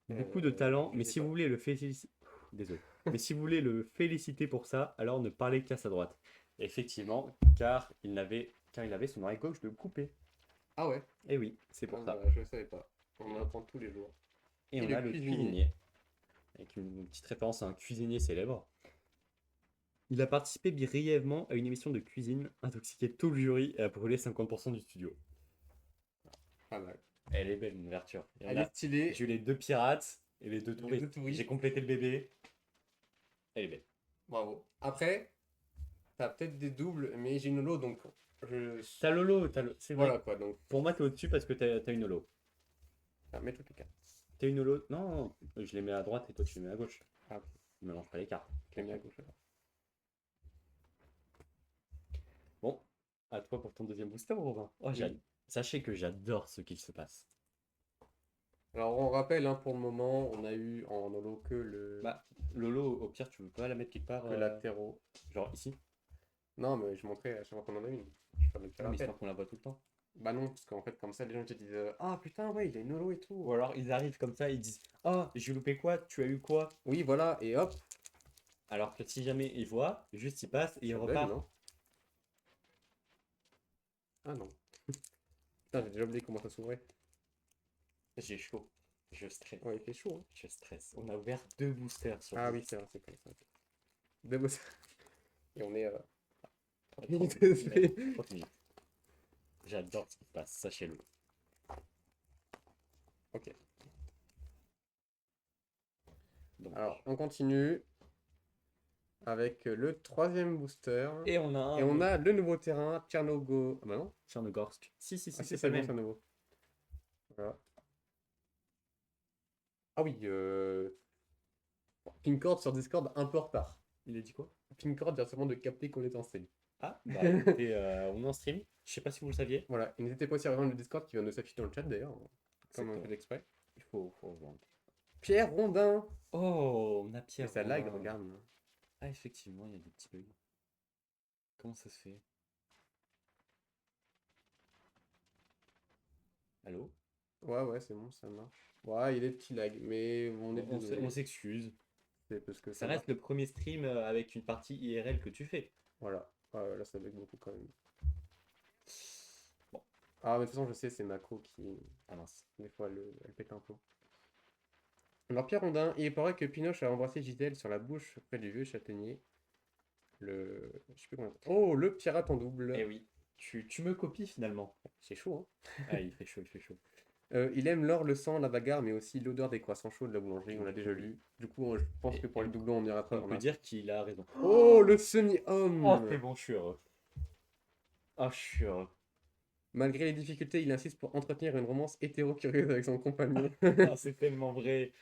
Speaker 2: Beaucoup de talent,
Speaker 1: je
Speaker 2: mais
Speaker 1: sais
Speaker 2: si
Speaker 1: pas.
Speaker 2: vous voulez le féliciter. Désolé. Mais si vous voulez le féliciter pour ça, alors ne parlez qu'à sa droite. Effectivement, car il avait son oreille gauche de coupé.
Speaker 1: Ah ouais,
Speaker 2: Et oui, c'est
Speaker 1: ah,
Speaker 2: pour ça.
Speaker 1: bah, je savais pas. On en apprend tous les jours.
Speaker 2: Et
Speaker 1: Et
Speaker 2: on
Speaker 1: le
Speaker 2: a le
Speaker 1: cuisinier.
Speaker 2: cuisinier, avec une petite référence à un cuisinier célèbre. Il a participé brièvement à une émission de cuisine, intoxiqué tout le jury et a brûlé 50% du studio.
Speaker 1: Pas mal.
Speaker 2: Elle est belle, une ouverture. Et
Speaker 1: Elle est stylée.
Speaker 2: j'ai eu les deux pirates et les deux
Speaker 1: Les deux
Speaker 2: touristes. J'ai
Speaker 1: touristes.
Speaker 2: complété le bébé. Elle est belle.
Speaker 1: Bravo. Après, t'as peut-être des doubles, mais j'ai une holo, donc je...
Speaker 2: T'as Lolo, c'est vrai.
Speaker 1: Voilà quoi, donc
Speaker 2: Pour moi, t'es au-dessus parce que t'as une holo.
Speaker 1: mets toutes les cartes.
Speaker 2: T'as une holo. Non, je les mets à droite et toi tu les mets à gauche.
Speaker 1: Ah, ok.
Speaker 2: Ne mélange pas les cartes.
Speaker 1: Je l'ai mis à gauche alors.
Speaker 2: Bon, à toi pour ton deuxième booster, Robin. Oh,
Speaker 1: Oui.
Speaker 2: Sachez que j'adore ce qu'il se passe.
Speaker 1: Alors on rappelle, hein, pour le moment, on a eu en holo que le
Speaker 2: Bah, Lolo, au pire, tu veux pas la mettre quelque part,
Speaker 1: que latéraux.
Speaker 2: genre ici?
Speaker 1: Non, mais je montrais à chaque fois qu'on en a une. Je fais le
Speaker 2: Oui, mais
Speaker 1: rappel.
Speaker 2: histoire qu'on la voit tout le temps.
Speaker 1: Bah non, parce qu'en fait, comme ça, les gens te disent ah putain, ouais, il a une holo et tout.
Speaker 2: Ou alors ils arrivent comme ça, ils disent: oh, j'ai loupé quoi? Tu as eu quoi?
Speaker 1: Oui, voilà, et hop,
Speaker 2: Alors que si jamais ils voient, juste ils passent et ils
Speaker 1: ça bug,
Speaker 2: repartent.
Speaker 1: non? Ah non. Putain, j'ai déjà oublié comment ça s'ouvrait.
Speaker 2: J'ai chaud. Je stresse.
Speaker 1: Ouais, il fait chaud, hein.
Speaker 2: Je stresse. On a ouvert 2 boosters sur
Speaker 1: Ah
Speaker 2: le
Speaker 1: oui, c'est vrai, c'est comme ça. Deux boss. Et on est 30
Speaker 2: 30
Speaker 1: minutes de fait.
Speaker 2: 30 minutes. J'adore ce qui se passe, sachez-le.
Speaker 1: Ok.
Speaker 2: Donc,
Speaker 1: Alors, on continue avec le troisième booster.
Speaker 2: et on a
Speaker 1: Et on a le nouveau terrain, Tchernogo. Ah bah non?
Speaker 2: Tchernogorsk. Si,
Speaker 1: Ah si,
Speaker 2: c'est
Speaker 1: c'est
Speaker 2: pas le
Speaker 1: bon, c'est
Speaker 2: même.
Speaker 1: nouveau. Voilà. Ah oui, Pinkcord sur Discord un peu en retard.
Speaker 2: Il a dit quoi?
Speaker 1: Pinkcord vient seulement de capter qu'on est en stream.
Speaker 2: Ah, bah écoutez, on est en stream. Je sais pas si vous le saviez.
Speaker 1: Voilà, et n'hésitez pas aussi à rejoindre le Discord qui vient de s'afficher dans le chat d'ailleurs, comme on
Speaker 2: Exactement.
Speaker 1: fait exprès.
Speaker 2: Faut rejoindre.
Speaker 1: Pierre Rondin!
Speaker 2: Oh, on a
Speaker 1: Et
Speaker 2: Pierre
Speaker 1: ça lag,
Speaker 2: Rondin.
Speaker 1: regarde.
Speaker 2: Ah, effectivement, il y a des petits bugs. Comment ça se fait? Allô?
Speaker 1: Ouais, ouais, c'est bon, ça marche. Ouais, il y a des petits lags, mais on est
Speaker 2: Bon,
Speaker 1: désolé.
Speaker 2: on s'excuse.
Speaker 1: C'est parce que
Speaker 2: Ça
Speaker 1: ça marche.
Speaker 2: reste le premier stream avec une partie IRL que tu fais.
Speaker 1: Voilà. Ouais, là, ça bug beaucoup quand même.
Speaker 2: Bon,
Speaker 1: Ah, mais de toute façon, je sais, c'est Macro qui,
Speaker 2: ah mince.
Speaker 1: des fois, elle pète un peu. Alors, Pierre Rondin, il paraît que Pinoche a embrassé Gisèle sur la bouche près du vieux châtaignier. Je sais plus comment. Oh, le pirate en double.
Speaker 2: Eh oui, tu me copies finalement.
Speaker 1: C'est chaud, hein.
Speaker 2: Ah, il fait chaud, il fait chaud.
Speaker 1: Il aime l'or, le sang, la bagarre, mais aussi l'odeur des croissants chauds de la boulangerie, on l'a déjà
Speaker 2: Oui.
Speaker 1: lu. Du coup, je pense
Speaker 2: Et,
Speaker 1: que pour les doublons, on ira
Speaker 2: on peut dire qu'il a raison.
Speaker 1: Oh, le
Speaker 2: Oh,
Speaker 1: semi-homme!
Speaker 2: c'est bon, je suis heureux. Oh, je suis heureux.
Speaker 1: Malgré les difficultés, il insiste pour entretenir une romance hétéro-curieuse avec son compagnon.
Speaker 2: Ah, c'est tellement vrai.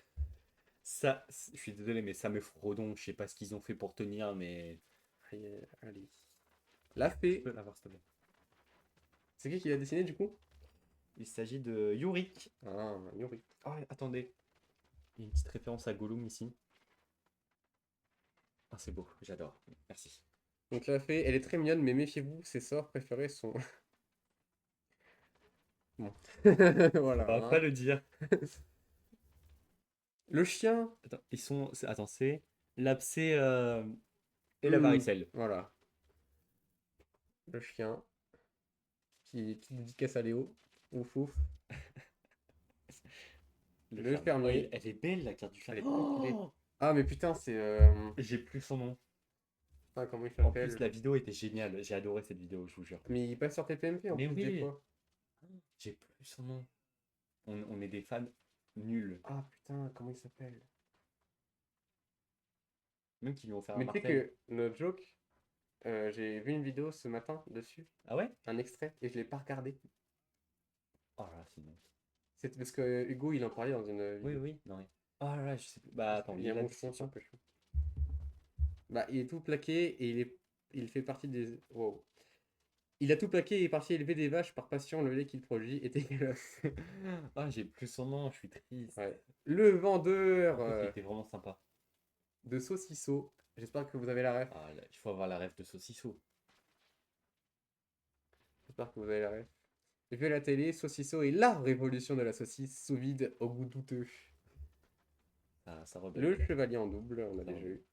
Speaker 2: Je suis désolé, mais ça me Frodon, je sais pas ce qu'ils ont fait pour tenir, mais
Speaker 1: Allez. La
Speaker 2: je
Speaker 1: fée.
Speaker 2: peux l'avoir, s'il te plaît.
Speaker 1: C'est qui l'a dessiné du coup?
Speaker 2: Il s'agit de Yurik.
Speaker 1: Ah, Yuri.
Speaker 2: Oh, attendez. Il y a une petite référence à Gollum ici. Ah, c'est beau, j'adore. Merci.
Speaker 1: Donc la fée, elle est très mignonne, mais méfiez-vous, ses sorts préférés sont... Bon.
Speaker 2: On
Speaker 1: Voilà,
Speaker 2: va
Speaker 1: hein.
Speaker 2: pas le dire.
Speaker 1: Le chien.
Speaker 2: Attends, attends, c'est l'abcès et la varicelle.
Speaker 1: Voilà. Le chien. Petite dédicace à Léo. Ouf ouf. Le
Speaker 2: Oh,
Speaker 1: fermier.
Speaker 2: elle est belle la carte du
Speaker 1: Elle
Speaker 2: fermier.
Speaker 1: est trop stylée.
Speaker 2: Oh,
Speaker 1: Ah mais putain, c'est...
Speaker 2: j'ai plus son nom.
Speaker 1: Putain, comment il
Speaker 2: En plus,
Speaker 1: s'appelle?
Speaker 2: la vidéo était géniale. J'ai adoré cette vidéo, je vous jure.
Speaker 1: Mais il passe sur TPMP en
Speaker 2: Mais
Speaker 1: plus des
Speaker 2: oui,
Speaker 1: fois.
Speaker 2: j'ai plus son nom. On est des fans nuls.
Speaker 1: Ah putain, comment il s'appelle?
Speaker 2: Même qui lui ont fait un
Speaker 1: Mais tu sais
Speaker 2: martel.
Speaker 1: que notre joke, j'ai vu une vidéo ce matin dessus,
Speaker 2: Ah ouais?
Speaker 1: un extrait, et je l'ai pas regardé.
Speaker 2: Oh là, c'est bon.
Speaker 1: C'est parce que Hugo, il en parlait dans une
Speaker 2: Oui,
Speaker 1: vidéo.
Speaker 2: oui, non. Oui. Oh là là, je sais plus. Bah attends,
Speaker 1: Il y a
Speaker 2: la
Speaker 1: mon chien, c'est un
Speaker 2: description.
Speaker 1: peu chaud. Bah, il est tout plaqué et il fait partie des... Wow. Il a tout plaqué et est parti élever des vaches par passion, le lait qu'il produit est dégueulasse.
Speaker 2: Ah, j'ai plus son nom, je suis triste.
Speaker 1: Ouais. Le vendeur
Speaker 2: Par contre, il était vraiment sympa.
Speaker 1: de saucisseaux. J'espère que vous avez la ref.
Speaker 2: Ah, là, il faut avoir la rêve de saucisseau.
Speaker 1: J'espère que vous avez la ref. Vu à la télé, saucisseau est la révolution de la saucisse sous vide au goût douteux.
Speaker 2: Ça rebelle.
Speaker 1: Le chevalier en double, on a
Speaker 2: Ça
Speaker 1: déjà
Speaker 2: rebelle.
Speaker 1: eu.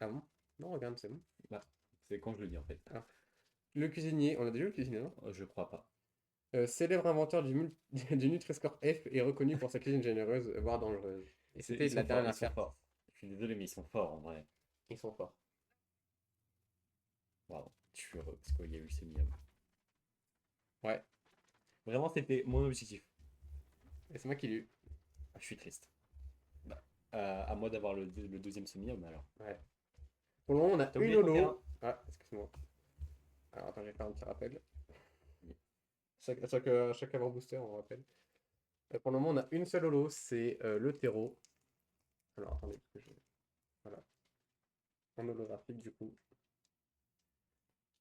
Speaker 1: Ah bon? Non, regarde, c'est bon.
Speaker 2: Bah, c'est quand je le dis en fait.
Speaker 1: Ah. Le cuisinier, on a déjà eu le cuisinier, non?
Speaker 2: Je crois pas.
Speaker 1: Célèbre inventeur du Nutri-Score F est reconnu pour sa cuisine généreuse, voire dangereuse. Et c'était
Speaker 2: Ils
Speaker 1: la
Speaker 2: sont forts, ils
Speaker 1: dernière
Speaker 2: sont
Speaker 1: carte.
Speaker 2: forts. Je suis désolé, mais ils sont forts en vrai.
Speaker 1: Ils sont forts.
Speaker 2: Waouh, je suis heureux parce qu'il y a eu ces millions.
Speaker 1: Ouais,
Speaker 2: Vraiment, c'était mon objectif.
Speaker 1: et c'est moi qui l'ai eu.
Speaker 2: Ah, je suis triste. Bah, à moi d'avoir le deuxième semi-homme alors.
Speaker 1: Ouais. Pour le moment, on a
Speaker 2: T'as
Speaker 1: une
Speaker 2: oublié ton terrain?
Speaker 1: holo. Ah, excuse-moi. Alors attends, je vais faire un petit rappel.
Speaker 2: Oui.
Speaker 1: Chaque avant booster, on rappelle. Pour le moment, on a une seule holo, c'est le terreau. Alors attendez, parce que je... Voilà. En holographique du coup.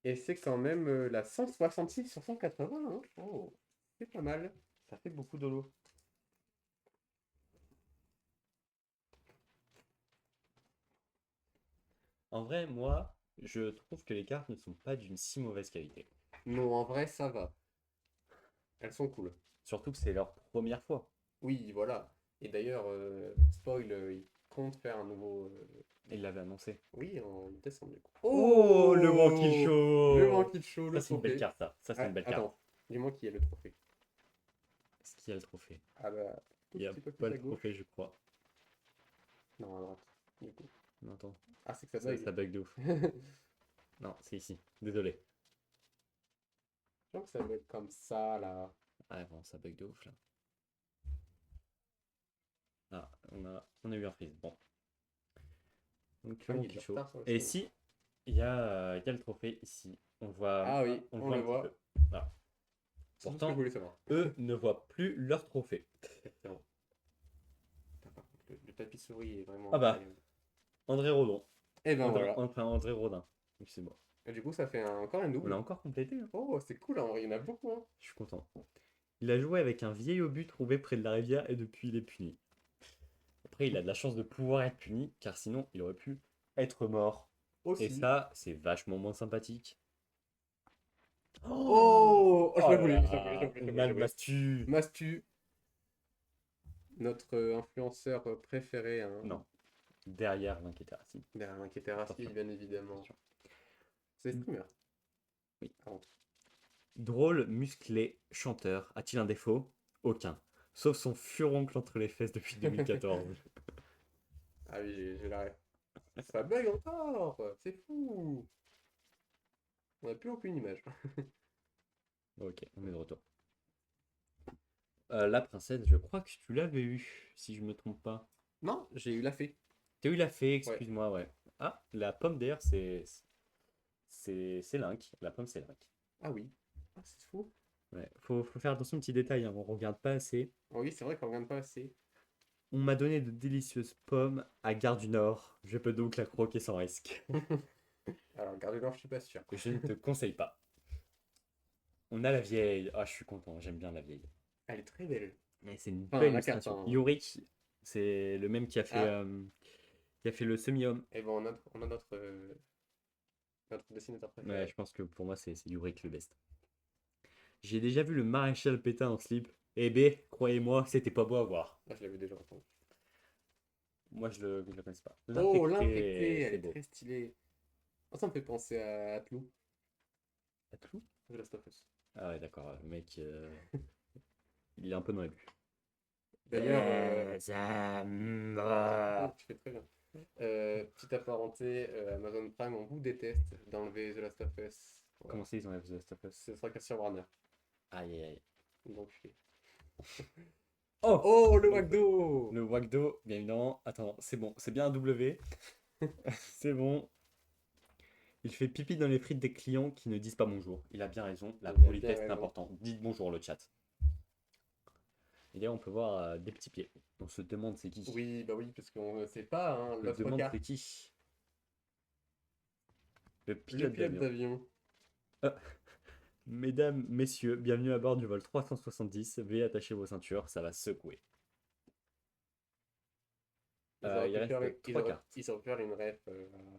Speaker 1: Et c'est quand même la 166 sur 180. Hein. Oh, c'est pas mal.
Speaker 2: Ça fait beaucoup d'holo. En vrai, moi, je trouve que les cartes ne sont pas d'une si mauvaise qualité.
Speaker 1: Non, en vrai, ça va. Elles sont cool.
Speaker 2: Surtout que c'est leur première fois.
Speaker 1: Oui, voilà. Et d'ailleurs, spoil, il compte faire un nouveau.
Speaker 2: Ils l'avaient annoncé.
Speaker 1: Oui, en décembre du coup.
Speaker 2: Oh, le Banquet
Speaker 1: Le
Speaker 2: Show!
Speaker 1: Banquet Show,
Speaker 2: Ça,
Speaker 1: le
Speaker 2: c'est une belle
Speaker 1: trophée.
Speaker 2: carte, ça. Ça, c'est
Speaker 1: Ah,
Speaker 2: une belle carte.
Speaker 1: attends, dis-moi qui a le trophée.
Speaker 2: Est-ce qu'il y a le trophée?
Speaker 1: Ah bah, tout
Speaker 2: Il n'y a
Speaker 1: petit peu
Speaker 2: pas
Speaker 1: plus
Speaker 2: le
Speaker 1: à
Speaker 2: trophée,
Speaker 1: gauche.
Speaker 2: je crois.
Speaker 1: Non, à droite, du coup.
Speaker 2: Non, attends.
Speaker 1: Ah, c'est que ça
Speaker 2: Ça
Speaker 1: bug.
Speaker 2: bug de ouf. Non, c'est ici. Désolé.
Speaker 1: Je crois que ça bug comme ça, là.
Speaker 2: Ah bon, ça bug de ouf là. Ah, on a eu un freeze. Bon. Donc
Speaker 1: Ah,
Speaker 2: le
Speaker 1: il y a
Speaker 2: Banquet
Speaker 1: du
Speaker 2: Show.
Speaker 1: retard sur le
Speaker 2: Et
Speaker 1: stream.
Speaker 2: ici, il y a le trophée ici.
Speaker 1: Ah oui,
Speaker 2: On le
Speaker 1: on
Speaker 2: voit
Speaker 1: le
Speaker 2: un petit peu.
Speaker 1: voit.
Speaker 2: Voilà.
Speaker 1: C'est tout ce que je
Speaker 2: Pourtant,
Speaker 1: voulais savoir.
Speaker 2: eux ne voient plus leur trophée.
Speaker 1: Exactement. Putain, par contre, le tapis souris est vraiment
Speaker 2: Ah bah,
Speaker 1: incroyable.
Speaker 2: André Rodon.
Speaker 1: Et ben
Speaker 2: André,
Speaker 1: voilà.
Speaker 2: enfin, André Rodin. Excusez-moi.
Speaker 1: Et du coup, ça fait encore un
Speaker 2: On a
Speaker 1: double.
Speaker 2: encore complété, hein.
Speaker 1: Oh, c'est cool, en vrai, il y en a beaucoup. Hein.
Speaker 2: Je suis content. Il a joué avec un vieil obus trouvé près de la rivière et depuis il est puni. Après, il a de la chance de pouvoir être puni, car sinon, il aurait pu être mort. Et
Speaker 1: Aussi.
Speaker 2: ça, c'est vachement moins sympathique. Oh,
Speaker 1: Oh, oh, je
Speaker 2: oh
Speaker 1: l'ai
Speaker 2: là
Speaker 1: voulu, je l'ai voulu, je l'ai
Speaker 2: là,
Speaker 1: voulu, je l'ai voulu, je l'ai voulu.
Speaker 2: Nalbastu.
Speaker 1: Mastu, notre influenceur préféré, hein,
Speaker 2: Non, derrière l'inquiétation.
Speaker 1: derrière Terrassi,
Speaker 2: Attention,
Speaker 1: bien évidemment.
Speaker 2: attention.
Speaker 1: C'est streamer.
Speaker 2: Oui.
Speaker 1: Avant.
Speaker 2: Drôle, musclé, chanteur. A-t-il un défaut? Aucun. Sauf son furoncle entre les fesses depuis 2014.
Speaker 1: Ah oui, j'ai la ref. Ça bug encore, c'est fou. On n'a plus aucune image.
Speaker 2: Ok, on est de retour. La princesse, je crois que tu l'avais eu, si je me trompe pas.
Speaker 1: Non, j'ai eu la fée.
Speaker 2: T'as eu la fée,
Speaker 1: Ouais.
Speaker 2: excuse-moi, ouais. Ah, la pomme d'ailleurs, c'est Link. La pomme, c'est Link.
Speaker 1: Ah oui. Ah, c'est fou.
Speaker 2: Ouais. Faut faire attention aux petits détails, hein, on regarde pas assez.
Speaker 1: Ah oui, c'est vrai qu'on regarde pas assez.
Speaker 2: On m'a donné de délicieuses pommes à Gare du Nord. Je peux donc la croquer sans risque.
Speaker 1: Alors, garde l'or, je suis pas sûr.
Speaker 2: Je ne te conseille pas. On a la vieille. Ah, je suis content, j'aime bien la vieille.
Speaker 1: Elle est très belle.
Speaker 2: Mais c'est une
Speaker 1: Enfin,
Speaker 2: belle
Speaker 1: la carte,
Speaker 2: illustration.
Speaker 1: hein.
Speaker 2: Yorick, c'est le même
Speaker 1: Ah,
Speaker 2: qui a fait le semi-homme.
Speaker 1: et bon, on a notre dessinateur
Speaker 2: Ouais,
Speaker 1: préféré.
Speaker 2: je pense que pour moi, c'est Yorick le best. J'ai déjà vu le maréchal Pétain en slip. Eh ben, croyez-moi, c'était pas beau à voir.
Speaker 1: Ah, je l'avais déjà entendu.
Speaker 2: Moi, je le connais pas.
Speaker 1: Oh, l'infecté,
Speaker 2: L'infecté,
Speaker 1: elle
Speaker 2: c'est
Speaker 1: est
Speaker 2: beau.
Speaker 1: très stylée. Oh, ça me fait penser à Atlou,
Speaker 2: T'as tout?
Speaker 1: de Last of Us.
Speaker 2: Ah ouais, d'accord. Le mec, il est un peu dans les buts.
Speaker 1: D'ailleurs,
Speaker 2: Zambra.
Speaker 1: tu fais très bien. Petite apparenté, Amazon Prime, on vous déteste d'enlever The Last of Us. Voilà.
Speaker 2: Comment c'est, ils enlèvent The Last of Us?
Speaker 1: Ce sera qu'à sur Warner.
Speaker 2: Aïe, aïe, aïe.
Speaker 1: Donc,
Speaker 2: Oh!
Speaker 1: oh, le
Speaker 2: Le,
Speaker 1: McDo!
Speaker 2: le Wagdo, bien évidemment. Attends, c'est bon. C'est bien un W. C'est bon. Il fait pipi dans les frites des clients qui ne disent pas bonjour. Il a bien raison. La
Speaker 1: Il a bien
Speaker 2: politesse, c'est
Speaker 1: raison.
Speaker 2: important. Dites bonjour, le chat. Et là, on peut voir des petits pieds. On se demande c'est qui.
Speaker 1: Oui, bah oui, parce qu'on ne sait pas, hein,
Speaker 2: On se
Speaker 1: l'autre
Speaker 2: demande
Speaker 1: carte.
Speaker 2: c'est qui. Le
Speaker 1: Le
Speaker 2: pilote
Speaker 1: pilote
Speaker 2: d'avion.
Speaker 1: d'avion.
Speaker 2: Ah, mesdames, messieurs, bienvenue à bord du vol 370. Veuillez attacher vos ceintures, ça va secouer. Il reste 3 cartes.
Speaker 1: Ils auraient pu faire une ref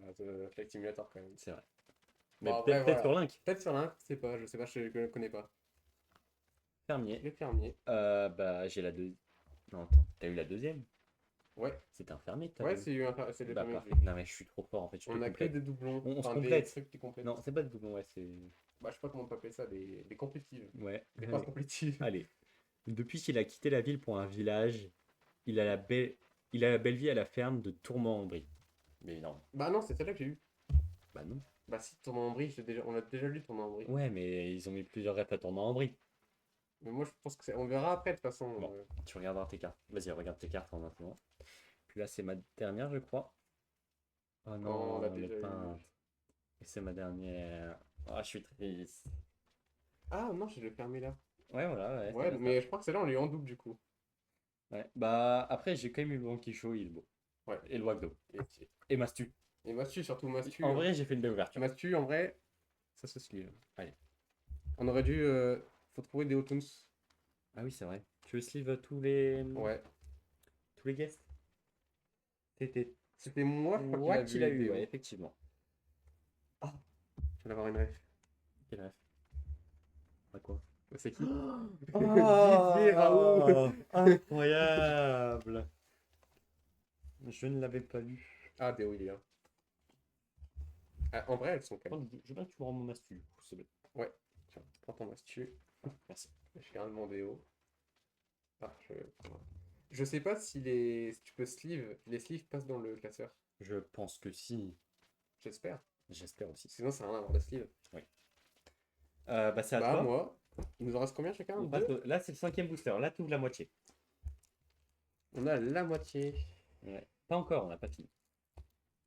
Speaker 1: à The Flight Simulator quand même.
Speaker 2: C'est vrai. Mais
Speaker 1: Bon, après,
Speaker 2: peut-être sur
Speaker 1: voilà.
Speaker 2: Link.
Speaker 1: Peut-être sur l'un, je sais pas, je ne connais pas.
Speaker 2: Fermier.
Speaker 1: Le fermier.
Speaker 2: Bah, j'ai la deuxième. Non, attends, t'as eu la deuxième?
Speaker 1: Ouais,
Speaker 2: C'était un fermé que t'as
Speaker 1: ouais,
Speaker 2: vu.
Speaker 1: c'est le
Speaker 2: Bah
Speaker 1: premier que
Speaker 2: parfait.
Speaker 1: j'ai vu.
Speaker 2: Non mais je suis trop fort en fait, je te
Speaker 1: On a que
Speaker 2: complète.
Speaker 1: des doublons,
Speaker 2: On se
Speaker 1: enfin des
Speaker 2: complète.
Speaker 1: trucs qui complètent.
Speaker 2: Non, c'est pas des doublons, ouais, c'est.
Speaker 1: Bah, je sais pas comment on peut appeler ça, des complétives.
Speaker 2: Ouais,
Speaker 1: Des phrases
Speaker 2: allez.
Speaker 1: complétives.
Speaker 2: Allez. Depuis qu'il a quitté la ville pour un village, il a la belle, il a la belle vie à la ferme de Tourment-en-Brie. Mais évidemment.
Speaker 1: Bah non, c'est celle-là que j'ai eu.
Speaker 2: Bah non.
Speaker 1: Bah si, Tournant en Brie, on a déjà lu Tournant en Brie.
Speaker 2: Ouais, mais ils ont mis plusieurs refs à Tourment-en-Brie.
Speaker 1: Mais moi, je pense que c'est. On verra après, de toute façon.
Speaker 2: Bon, tu regarderas tes cartes. Vas-y, regarde tes cartes en attendant. Puis là, c'est ma dernière, je crois. Oh
Speaker 1: On l'a
Speaker 2: non, le
Speaker 1: déjà eu.
Speaker 2: peintre. Et c'est ma dernière. Ah, je suis triste.
Speaker 1: Ah non, je l'ai fermé là.
Speaker 2: Ouais, voilà, ouais, c'est
Speaker 1: Ouais,
Speaker 2: bien ça.
Speaker 1: mais je crois que celle-là, on l'a eu en double du coup.
Speaker 2: Ouais. Bah, après, j'ai quand même eu le Banquichot et le Beau.
Speaker 1: Ouais.
Speaker 2: Et le Wagdo.
Speaker 1: Et,
Speaker 2: Et Mastu.
Speaker 1: et Mastu, surtout Mastu.
Speaker 2: En
Speaker 1: Hein.
Speaker 2: vrai, j'ai fait une belle ouverture.
Speaker 1: Mastu, en vrai, ça se sleeve.
Speaker 2: Allez.
Speaker 1: On aurait dû. Faut trouver des Autuns.
Speaker 2: Ah oui, c'est vrai. Tu veux sleeve
Speaker 1: Ouais.
Speaker 2: tous les guests? C'était
Speaker 1: C'était moi, je crois qu'il
Speaker 2: toi
Speaker 1: a
Speaker 2: qui
Speaker 1: vu
Speaker 2: l'as
Speaker 1: les
Speaker 2: eu, ouais,
Speaker 1: Déo.
Speaker 2: effectivement. Ah,
Speaker 1: Je vais avoir une ref.
Speaker 2: quel ref? À quoi?
Speaker 1: C'est qui? Didier Raoult.
Speaker 2: Oh, incroyable! Je ne l'avais pas lu.
Speaker 1: Ah, Déo, il est là. Ah, en vrai, elles sont
Speaker 2: Je
Speaker 1: calmes.
Speaker 2: veux bien que tu me rends mon Mastu, du coup, s'il te plaît.
Speaker 1: Ouais. Tiens, prends ton Mastu.
Speaker 2: Merci.
Speaker 1: Je garde mon Déo. Ah, je sais pas si tu peux sleeve. Les sleeves passent dans le classeur.
Speaker 2: Je pense que si.
Speaker 1: J'espère.
Speaker 2: J'espère aussi.
Speaker 1: Sinon, ça n'a rien à voir de sleeve.
Speaker 2: Oui. Bah, c'est à
Speaker 1: Bah,
Speaker 2: toi.
Speaker 1: moi, il nous en reste combien chacun?
Speaker 2: On
Speaker 1: Deux?
Speaker 2: passe là, c'est le cinquième booster. Là, tu ouvres la moitié.
Speaker 1: On a la moitié.
Speaker 2: Ouais. Pas encore, on n'a pas fini.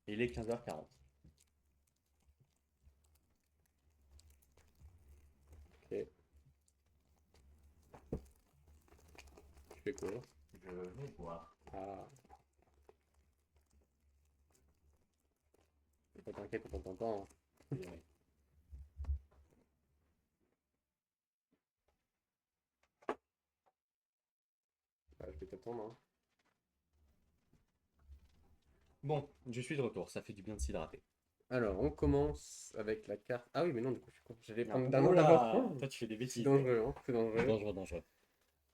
Speaker 2: Il est 15h40.
Speaker 1: Ok. Tu fais quoi?
Speaker 2: Je vais voir.
Speaker 1: Ah. T'inquiète, on t'entend.
Speaker 2: Ouais.
Speaker 1: Bah, je vais t'attendre. Hein.
Speaker 2: Bon, je suis de retour. Ça fait du bien de s'hydrater.
Speaker 1: Alors, on commence avec la carte. Ah oui, mais non, du coup, je suis con. J'allais
Speaker 2: Non.
Speaker 1: prendre d'un nom d'abord.
Speaker 2: Oula!
Speaker 1: Oh,
Speaker 2: Toi, tu fais des
Speaker 1: c'est
Speaker 2: bêtises, toi.
Speaker 1: dangereux, hein. C'est dangereux.
Speaker 2: Dangereux, dangereux.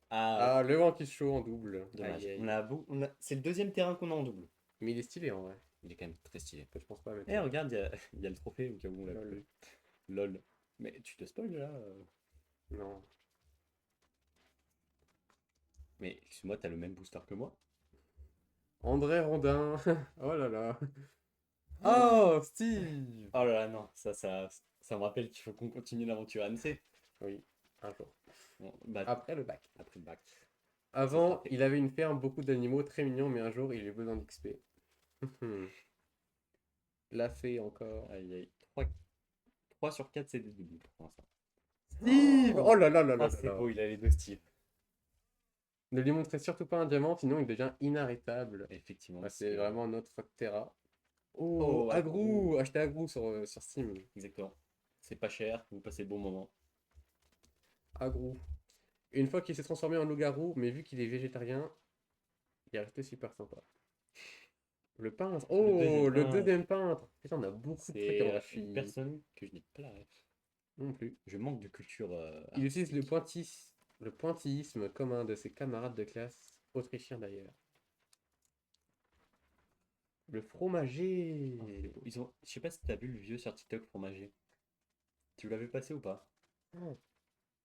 Speaker 2: Ah,
Speaker 1: Ah, le vent qui se chaud en double.
Speaker 2: dommage.
Speaker 1: Aïe, aïe.
Speaker 2: C'est le deuxième terrain qu'on a en double.
Speaker 1: Mais il est stylé en vrai.
Speaker 2: Il est quand même très stylé.
Speaker 1: Je pense pas, mais.
Speaker 2: Eh, regarde, il y a le trophée au cas où on l'a
Speaker 1: Lol.
Speaker 2: plus. Lol. Mais tu te spoil là?
Speaker 1: Non.
Speaker 2: Mais excuse-moi, t'as le même booster que moi?
Speaker 1: André Rondin. Oh là là. Oh, Steve.
Speaker 2: Oh là là, non, ça me rappelle qu'il faut qu'on continue l'aventure AMC.
Speaker 1: Oui, un jour.
Speaker 2: Bon, bah,
Speaker 1: Après le bac.
Speaker 2: après le bac. Ce sera
Speaker 1: Avant,
Speaker 2: fait.
Speaker 1: il avait une ferme, beaucoup d'animaux, très mignons, mais un jour, il a eu besoin d'XP. La fée encore.
Speaker 2: Aïe aïe. 3 sur 4, c'est des doubles pour l'instant.
Speaker 1: Steve! Oh là là là là
Speaker 2: Ah,
Speaker 1: là
Speaker 2: c'est
Speaker 1: là.
Speaker 2: beau, il a les deux Steve.
Speaker 1: Ne lui montrez surtout pas un diamant, sinon il devient inarrêtable.
Speaker 2: Effectivement.
Speaker 1: Ah, c'est vraiment notre Terra. Oh,
Speaker 2: Oh,
Speaker 1: Agrou! Achetez Agrou sur Steam.
Speaker 2: exactement. C'est pas cher, vous passez de bons moments.
Speaker 1: Agrou. Une fois qu'il s'est transformé en loup-garou, mais vu qu'il est végétarien, il est resté super sympa. Le peintre.
Speaker 2: Le
Speaker 1: Oh,
Speaker 2: deuxième
Speaker 1: le
Speaker 2: peintre.
Speaker 1: deuxième peintre. Putain, on a beaucoup de trucs en
Speaker 2: C'est
Speaker 1: vrai.
Speaker 2: une personne que je n'ai pas la ref.
Speaker 1: Non plus.
Speaker 2: Je manque de culture
Speaker 1: Il utilise
Speaker 2: artistique.
Speaker 1: le pointillisme comme un de ses camarades de classe, autrichien d'ailleurs. Le fromager.
Speaker 2: Oh, c'est beau. Je sais pas si t'as vu le vieux sur TikTok fromager. Tu l'avais passé ou pas?
Speaker 1: Oh,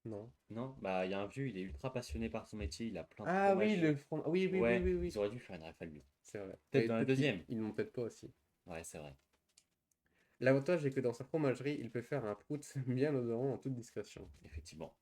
Speaker 1: non.
Speaker 2: Non? Bah, il y a un vieux, il est ultra passionné par son métier, il a plein de
Speaker 1: Ah oui,
Speaker 2: fromages.
Speaker 1: le fromage. Oui, oui, oui,
Speaker 2: Ouais,
Speaker 1: oui, oui.
Speaker 2: ils auraient dû faire une ref à lui.
Speaker 1: C'est vrai.
Speaker 2: Peut-être
Speaker 1: Et
Speaker 2: dans la
Speaker 1: peut-être qu'ils
Speaker 2: deuxième.
Speaker 1: ils n'ont peut-être pas aussi.
Speaker 2: Ouais, c'est vrai.
Speaker 1: L'avantage est que dans sa fromagerie, il peut faire un prout bien odorant en toute discrétion.
Speaker 2: Effectivement.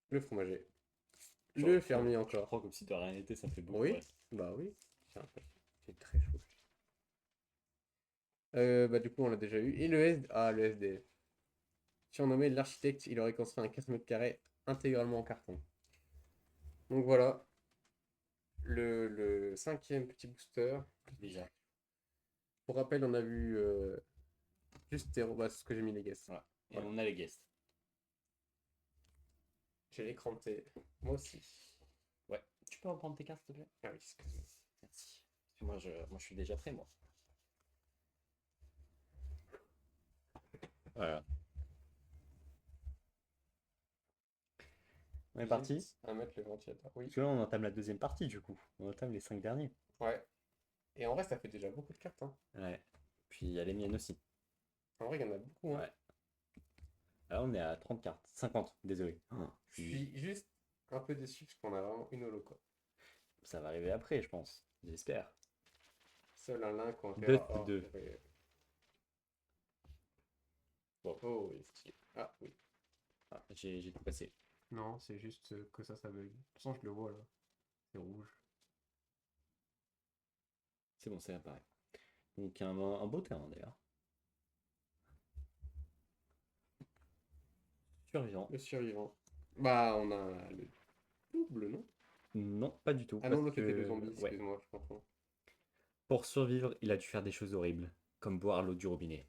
Speaker 1: Le fromager.
Speaker 2: Je
Speaker 1: Le
Speaker 2: reprends-
Speaker 1: fermier
Speaker 2: Je
Speaker 1: encore.
Speaker 2: prends comme si de rien n'était, ça fait beaucoup.
Speaker 1: Oui,
Speaker 2: Ouais.
Speaker 1: bah oui. J'ai l'impression. C'est très chaud. Bah du coup, on l'a déjà eu. Et le SDF. Surnommé l'architecte, il aurait construit un 4 mètres carrés intégralement en carton. Donc voilà, le cinquième petit booster.
Speaker 2: Déjà.
Speaker 1: Pour rappel, on a vu juste zéro, bah, c'est ce que j'ai mis les guests.
Speaker 2: Voilà. Et
Speaker 1: Voilà.
Speaker 2: on a les guests.
Speaker 1: J'ai l'écran de T. Moi aussi.
Speaker 2: Ouais. Tu peux reprendre tes cartes, s'il te plaît?
Speaker 1: Ah oui, excuse-moi.
Speaker 2: Merci. Parce que moi, je suis déjà prêt, moi. Voilà. On est parti?
Speaker 1: Juste à mettre le ventilateur. Oui.
Speaker 2: Parce que là, on entame la deuxième partie, du coup. On entame les 5 derniers.
Speaker 1: Ouais. Et en vrai, ça fait déjà beaucoup de cartes. Hein.
Speaker 2: Ouais. Puis il y a les miennes aussi.
Speaker 1: En vrai, il y en a beaucoup. Hein.
Speaker 2: Ouais. Là, on est à 30 cartes. 50, désolé.
Speaker 1: Je suis juste un peu déçu parce qu'on a vraiment une holo, quoi.
Speaker 2: Ça va arriver après, je pense. J'espère.
Speaker 1: Seul un link ou un
Speaker 2: Deux,
Speaker 1: Terra. Oh,
Speaker 2: deux.
Speaker 1: purée.
Speaker 2: Bon.
Speaker 1: Oh, il est stylé. Ah oui.
Speaker 2: Ah, j'ai tout passé.
Speaker 1: Non, c'est juste que ça bug. De toute façon, je le vois là. C'est rouge.
Speaker 2: C'est bon, c'est apparaît. Donc, un beau terrain, d'ailleurs. Survivant.
Speaker 1: Le survivant. Bah, on a le double, non?
Speaker 2: Non, pas du tout.
Speaker 1: Ah non,
Speaker 2: Parce
Speaker 1: l'autre c'était le
Speaker 2: que,
Speaker 1: zombie,
Speaker 2: ouais.
Speaker 1: excuse-moi, je confonds.
Speaker 2: Pour survivre, il a dû faire des choses horribles. Comme boire l'eau du robinet.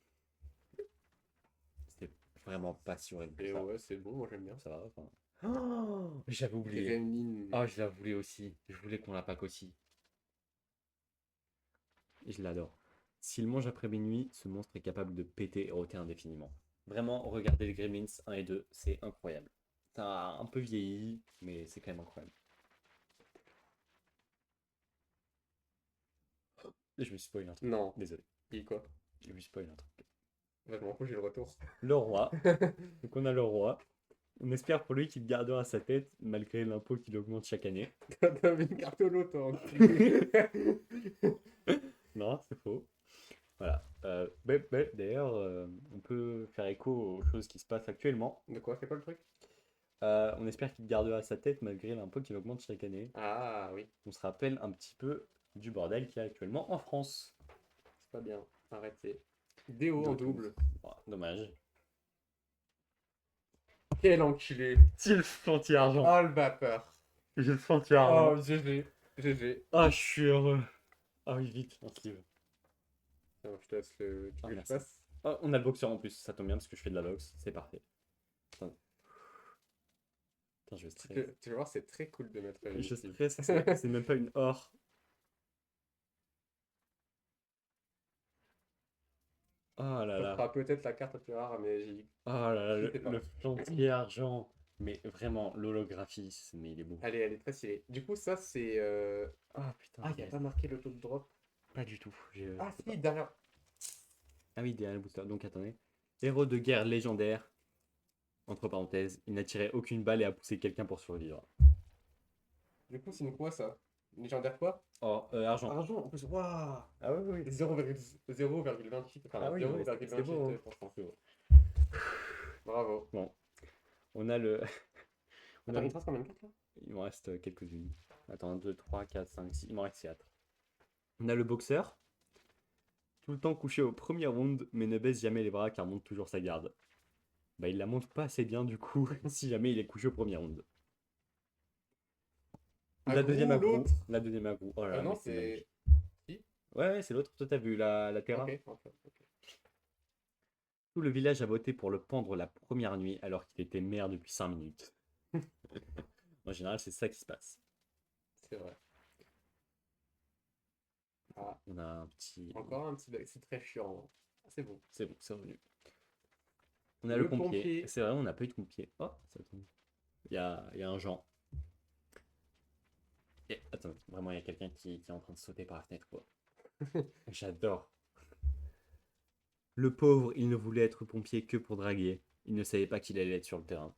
Speaker 2: C'était vraiment pas si horrible que
Speaker 1: Et
Speaker 2: ça.
Speaker 1: ouais, c'est beau, moi j'aime bien.
Speaker 2: Ça va, enfin. Oh, j'avais oublié.
Speaker 1: Gremlin.
Speaker 2: Oh, je la voulais aussi. Je voulais qu'on la pack aussi. Et je l'adore. S'il mange après minuit, ce monstre est capable de péter et rôter indéfiniment. Vraiment, regardez les Gremlins 1 et 2, c'est incroyable. Ça a un peu vieilli, mais c'est quand même incroyable. Et je me suis spoilé un truc.
Speaker 1: Non.
Speaker 2: Désolé.
Speaker 1: Et quoi?
Speaker 2: Je me suis spoilé un truc.
Speaker 1: Bah, je m'en fous, j'ai le retour.
Speaker 2: Le roi. Donc on a le roi. On espère pour lui qu'il gardera sa tête malgré l'impôt qui augmente chaque année.
Speaker 1: T'avais une carte holo, toi. Enculé.
Speaker 2: Non, c'est faux. Voilà. D'ailleurs, on peut faire écho aux choses qui se passent actuellement.
Speaker 1: De quoi? C'est quoi le truc?
Speaker 2: On espère qu'il gardera sa tête malgré l'impôt qui augmente chaque année.
Speaker 1: Ah oui,
Speaker 2: On se rappelle un petit peu du bordel qu'il y a actuellement en France.
Speaker 1: c'est pas bien. Arrêtez. Déo en
Speaker 2: De tout.
Speaker 1: double.
Speaker 2: Bon, dommage.
Speaker 1: Quel enculé.
Speaker 2: Si le anti-argent.
Speaker 1: Oh le vapeur.
Speaker 2: J'ai le
Speaker 1: Oh,
Speaker 2: anti-argent.
Speaker 1: GG. GG.
Speaker 2: Ah, je suis heureux. Ah oui, vite, un sleeve.
Speaker 1: Tiens, je te laisse le. Tu
Speaker 2: Ah,
Speaker 1: veux que je
Speaker 2: merci.
Speaker 1: passe?
Speaker 2: Oh, on a le boxeur en plus, ça tombe bien parce que je fais de la boxe, c'est parfait. Attends. Putain, je
Speaker 1: Tu
Speaker 2: stresse.
Speaker 1: tu vas voir, c'est très cool de mettre une
Speaker 2: Je
Speaker 1: cible.
Speaker 2: stresse, c'est même pas une or. Oh là
Speaker 1: Ça
Speaker 2: là.
Speaker 1: fera peut-être la carte la plus rare, mais
Speaker 2: Oh là là,
Speaker 1: je
Speaker 2: le,
Speaker 1: sais pas.
Speaker 2: le chantier argent. Mais vraiment, l'holographisme, mais il est beau.
Speaker 1: Elle est très stylée. Du coup, ça, c'est.
Speaker 2: Ah putain,
Speaker 1: Ah, il n'y a
Speaker 2: yes.
Speaker 1: pas marqué le taux de drop.
Speaker 2: Pas du tout.
Speaker 1: Ah,
Speaker 2: C'est pas-
Speaker 1: si, derrière.
Speaker 2: Ah oui, derrière le booster. Donc attendez. Héros de guerre légendaire. Entre parenthèses, il n'a tiré aucune balle et a poussé quelqu'un pour survivre.
Speaker 1: Du coup, c'est une quoi ça? Légendaire quoi?
Speaker 2: Oh, argent.
Speaker 1: Argent en plus, waouh!
Speaker 2: Ah oui, oui.
Speaker 1: 0,28, enfin
Speaker 2: Ah oui, non, mais c'est beau,
Speaker 1: 0,28,
Speaker 2: hein.
Speaker 1: franchement, c'est beau. Bravo.
Speaker 2: Bon, on a le. on a
Speaker 1: Attends, il
Speaker 2: le-
Speaker 1: te reste combien de cartes là?
Speaker 2: Il m'en reste quelques-unes. Attends, 1, 2, 3, 4, 5, 6. Il m'en reste 4. On a le boxeur. Tout le temps couché au premier round, mais ne baisse jamais les bras car monte toujours sa garde. Bah, il la monte pas assez bien du coup, si jamais il est couché au premier round. La deuxième
Speaker 1: Agrou,
Speaker 2: aggro.
Speaker 1: l'autre?
Speaker 2: La deuxième aggro. Oh là là,
Speaker 1: Non,
Speaker 2: mais c'est magnifique.
Speaker 1: c'est. Si?
Speaker 2: Ouais, ouais, c'est l'autre. Toi, t'as vu la Terra?
Speaker 1: Ok, ok.
Speaker 2: Tout le village a voté pour le pendre la première nuit alors qu'il était maire depuis 5 minutes. En général, c'est ça qui se passe.
Speaker 1: C'est vrai. Ah,
Speaker 2: On a un petit.
Speaker 1: encore un petit bug, c'est très chiant. Ah, c'est bon.
Speaker 2: C'est bon, c'est revenu. On a le pompier.
Speaker 1: pompier.
Speaker 2: C'est vrai, on n'a pas eu de pompier. Oh, ça tombe. Il y a un Jean. Et, attends, vraiment, il y a quelqu'un qui est en train de sauter par la fenêtre, quoi. J'adore. Le pauvre, il ne voulait être pompier que pour draguer. Il ne savait pas qu'il allait être sur le terrain.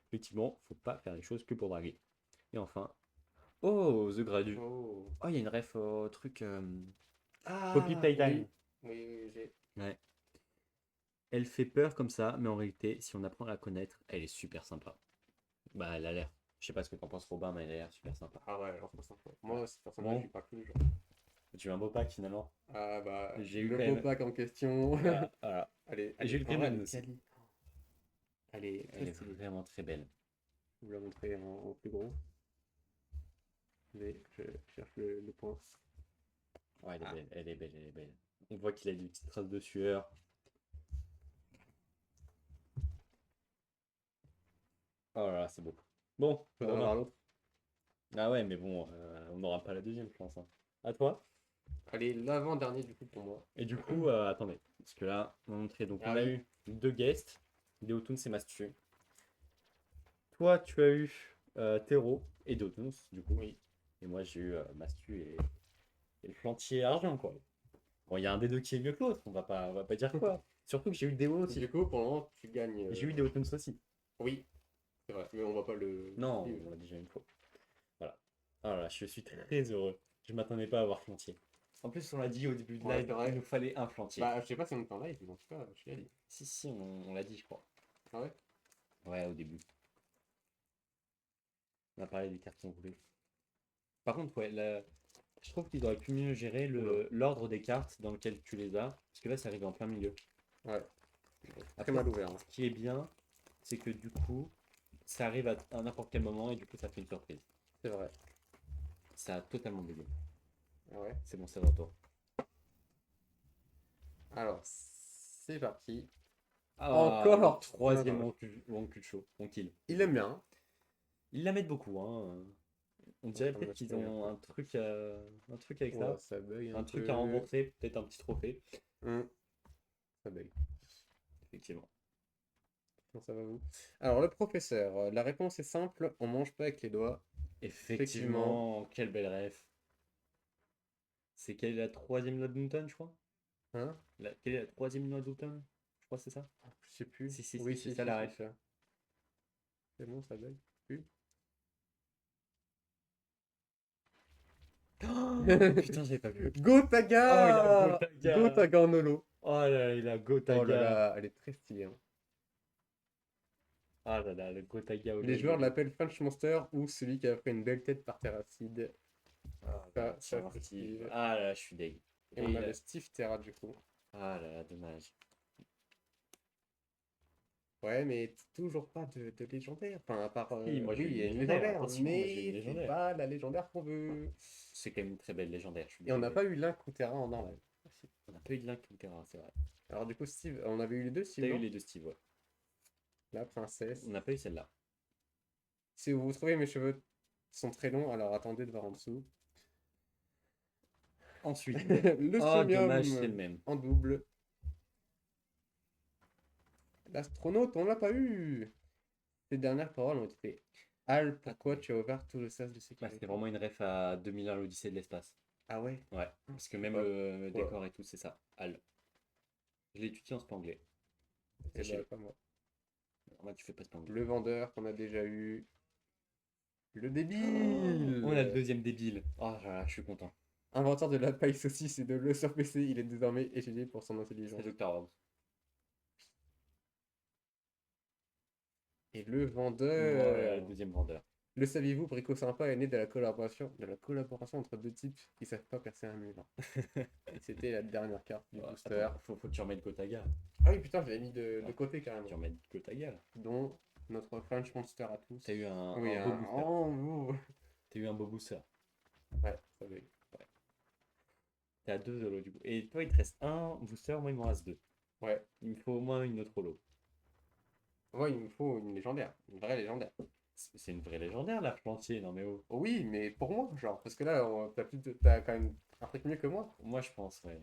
Speaker 2: Effectivement, faut pas faire les choses que pour draguer. Et enfin, oh, The Gradu.
Speaker 1: Oh.
Speaker 2: Oh, il y a une ref au truc
Speaker 1: Ah,
Speaker 2: Poppy Playtime.
Speaker 1: oui, oui, j'ai.
Speaker 2: Ouais. Elle fait peur comme ça, mais en réalité, si on apprend à la connaître, elle est super sympa. Bah, elle a l'air. Je sais pas ce que t'en penses, Robin, mais elle a l'air super sympa.
Speaker 1: Ah ouais, alors c'est sympa.
Speaker 2: Voilà.
Speaker 1: Moi, ce personnage,
Speaker 2: Bon,
Speaker 1: il parle tous les jours.
Speaker 2: tu veux un beau pack finalement?
Speaker 1: Ah bah,
Speaker 2: J'ai eu
Speaker 1: le
Speaker 2: quand
Speaker 1: beau
Speaker 2: même.
Speaker 1: pack en question.
Speaker 2: Voilà, voilà.
Speaker 1: Allez,
Speaker 2: Et j'ai
Speaker 1: allez,
Speaker 2: eu le
Speaker 1: en vrai, elle
Speaker 2: Gremlin
Speaker 1: est
Speaker 2: aussi.
Speaker 1: quali. Elle est très
Speaker 2: Elle est
Speaker 1: stylée.
Speaker 2: vraiment très belle.
Speaker 1: Je vous la montrer en plus gros. Mais je cherche le point.
Speaker 2: Ouais, elle est
Speaker 1: Ah,
Speaker 2: belle, elle est belle, elle est belle. On voit qu'il a des petites traces de sueur. Oh là là, c'est beau. Bon,
Speaker 1: faudra
Speaker 2: Robin.
Speaker 1: voir l'autre.
Speaker 2: Ah ouais, mais bon, on n'aura pas la deuxième, je pense, hein. À toi?
Speaker 1: Allez, l'avant-dernier du coup pour moi.
Speaker 2: Et du coup, attendez, parce que là, on va montrer. Donc,
Speaker 1: Ah
Speaker 2: on a
Speaker 1: oui,
Speaker 2: eu deux guests, Deotuns et Mastu. Toi, tu as eu Tero et Deotuns, du coup.
Speaker 1: oui.
Speaker 2: Et moi, j'ai eu Mastu et le plantier argent, quoi. Bon, il y a un des deux qui est mieux que l'autre, on va pas dire quoi. Surtout que j'ai eu Deo aussi.
Speaker 1: Du coup, pour le moment, tu gagnes.
Speaker 2: Et j'ai eu Deotuns aussi.
Speaker 1: Oui, c'est vrai, mais on va pas le
Speaker 2: Non,
Speaker 1: suivre.
Speaker 2: on l'a déjà une fois. Voilà. Ah là, je suis très heureux. Je m'attendais pas à avoir Flantier. En plus, on l'a dit au début de
Speaker 1: Ouais, c'est
Speaker 2: live, il
Speaker 1: vrai.
Speaker 2: nous fallait un Flantier.
Speaker 1: Bah, je sais pas si on est en live, mais en tout cas, je suis allé.
Speaker 2: Si, si, on l'a dit, je crois.
Speaker 1: Ah ouais?
Speaker 2: Ouais, au début. On a parlé des cartes qu'on voulait. Par contre, ouais, je trouve qu'ils auraient pu mieux gérer
Speaker 1: Oula.
Speaker 2: l'ordre des cartes dans lequel tu les as. Parce que là, ça arrive en plein milieu.
Speaker 1: Ouais, très
Speaker 2: Après,
Speaker 1: mal ouvert, hein.
Speaker 2: ce qui est bien, c'est que du coup, ça arrive à n'importe quel moment et du coup, ça fait une surprise.
Speaker 1: C'est vrai.
Speaker 2: Ça a totalement bugué.
Speaker 1: Ah ouais.
Speaker 2: C'est bon, c'est votre tour.
Speaker 1: Alors, c'est parti.
Speaker 2: Ah, le
Speaker 1: Encore! Putain,
Speaker 2: troisième Wanku Show. On kill.
Speaker 1: il aime bien, hein.
Speaker 2: Ils la mettent beaucoup, hein. On
Speaker 1: Je suis en
Speaker 2: dirait
Speaker 1: train de
Speaker 2: peut-être qu'ils
Speaker 1: m'acheter
Speaker 2: ont un truc avec
Speaker 1: Oula,
Speaker 2: ça.
Speaker 1: ça bug un
Speaker 2: Un truc à
Speaker 1: peu.
Speaker 2: rembourser, peut-être un petit trophée.
Speaker 1: Hum, ça bug.
Speaker 2: Effectivement.
Speaker 1: Comment ça va vous? Alors, le professeur, la réponse est simple, on mange pas avec les doigts. Effectivement.
Speaker 2: Effectivement, quelle belle ref. C'est quelle est la troisième noix de Newton, je crois?
Speaker 1: Hein?
Speaker 2: Quelle est la troisième noix de Newton? Je crois que c'est ça?
Speaker 1: Je sais plus.
Speaker 2: Si, si,
Speaker 1: Oui,
Speaker 2: si, c'est
Speaker 1: si,
Speaker 2: ça
Speaker 1: si,
Speaker 2: la
Speaker 1: c'est
Speaker 2: ref.
Speaker 1: ça. C'est bon, ça bug. Plus.
Speaker 2: Oh, putain, j'avais pas vu. Oh, il a
Speaker 1: Gotaga!
Speaker 2: Gotaga.
Speaker 1: Gotaga en holo.
Speaker 2: Oh là là, il a
Speaker 1: Oh là
Speaker 2: Gotaga.
Speaker 1: là, elle est très stylée, hein.
Speaker 2: Ah là là, le Gotaga au
Speaker 1: Les joueurs
Speaker 2: lolo.
Speaker 1: l'appellent French Monster ou celui qui a pris une belle tête par terre acide.
Speaker 2: Ah là là,
Speaker 1: Ça
Speaker 2: tiens,
Speaker 1: c'est
Speaker 2: Steve.
Speaker 1: Steve.
Speaker 2: Ah là là, je suis deg.
Speaker 1: Et
Speaker 2: Et
Speaker 1: on a
Speaker 2: il
Speaker 1: le
Speaker 2: a...
Speaker 1: Steve Terra du coup.
Speaker 2: Ah là là, dommage.
Speaker 1: Ouais, mais toujours pas de légendaire. Enfin, à part.
Speaker 2: Si, moi j'ai
Speaker 1: Oui,
Speaker 2: eu
Speaker 1: il
Speaker 2: une
Speaker 1: y a une
Speaker 2: légendaire,
Speaker 1: légendaire,
Speaker 2: attention, moi j'ai eu une
Speaker 1: mais c'est
Speaker 2: légendaire.
Speaker 1: pas la légendaire qu'on veut.
Speaker 2: C'est quand même une très belle légendaire, je suis
Speaker 1: Et on n'a
Speaker 2: désolé.
Speaker 1: pas eu Link ou Terra en live.
Speaker 2: On n'a pas eu de Link ou Terra, c'est vrai.
Speaker 1: Alors, du coup, Steve, on avait eu les deux, Steve,
Speaker 2: T'as eu
Speaker 1: non?
Speaker 2: les deux Steve, ouais.
Speaker 1: La
Speaker 2: On
Speaker 1: princesse.
Speaker 2: n'a pas eu celle-là.
Speaker 1: Si vous trouvez mes cheveux sont très longs, alors attendez de voir en dessous.
Speaker 2: Ensuite,
Speaker 1: Le
Speaker 2: oh dommage, c'est
Speaker 1: Sommium
Speaker 2: le même.
Speaker 1: en double. L'astronaute, on l'a pas eu. Ces dernières paroles ont été Al, pourquoi
Speaker 2: Attendez.
Speaker 1: tu as ouvert tout le sas de
Speaker 2: Bah, c'était
Speaker 1: sécurité?
Speaker 2: vraiment une ref à 2001 l'Odyssée de l'espace.
Speaker 1: Ah ouais?
Speaker 2: Ouais, parce que
Speaker 1: Je sais
Speaker 2: même
Speaker 1: pas.
Speaker 2: le
Speaker 1: Oula.
Speaker 2: décor et tout, c'est ça. Al. Je l'ai étudié en spanglais.
Speaker 1: Eh ben,
Speaker 2: Sachez-le.
Speaker 1: pas moi.
Speaker 2: Moi, tu fais pas spanglais.
Speaker 1: Le vendeur qu'on a déjà eu. Le
Speaker 2: Oh, on a le
Speaker 1: débile!
Speaker 2: deuxième débile. Oh là là, je suis content.
Speaker 1: Inventeur de la paille saucisse et de l'œuf sur PC, il est désormais étudié pour son
Speaker 2: C'est
Speaker 1: intelligence.
Speaker 2: Dr. House.
Speaker 1: Et le
Speaker 2: Voilà, le
Speaker 1: vendeur.
Speaker 2: deuxième vendeur.
Speaker 1: Le saviez-vous, Brico Sympa est né de la collaboration entre deux types qui savent pas percer un mur. Et c'était la dernière carte du
Speaker 2: Ouais,
Speaker 1: booster.
Speaker 2: attends, faut que tu remettes Gotaga.
Speaker 1: Ah oui, putain, je l'avais mis de
Speaker 2: Ouais,
Speaker 1: côté
Speaker 2: faut
Speaker 1: carrément.
Speaker 2: que tu remettes Gotaga là.
Speaker 1: Dont notre French Monster à tous.
Speaker 2: T'as eu
Speaker 1: Oui,
Speaker 2: un beau
Speaker 1: un.
Speaker 2: booster.
Speaker 1: Oh, ouh.
Speaker 2: T'as eu un beau booster.
Speaker 1: Ouais, ça va.
Speaker 2: Ouais. T'es à 2 holo du coup. Et toi, il te reste un booster, moi, il m'en reste deux.
Speaker 1: Ouais.
Speaker 2: Il me faut au moins une autre holo.
Speaker 1: Ouais, il me faut une légendaire. Une vraie légendaire.
Speaker 2: C'est une vraie légendaire, la Plantier, non mais oh.
Speaker 1: Oui, mais pour moi, genre, parce que là, t'as quand même un truc mieux que moi.
Speaker 2: Moi, je pense, ouais.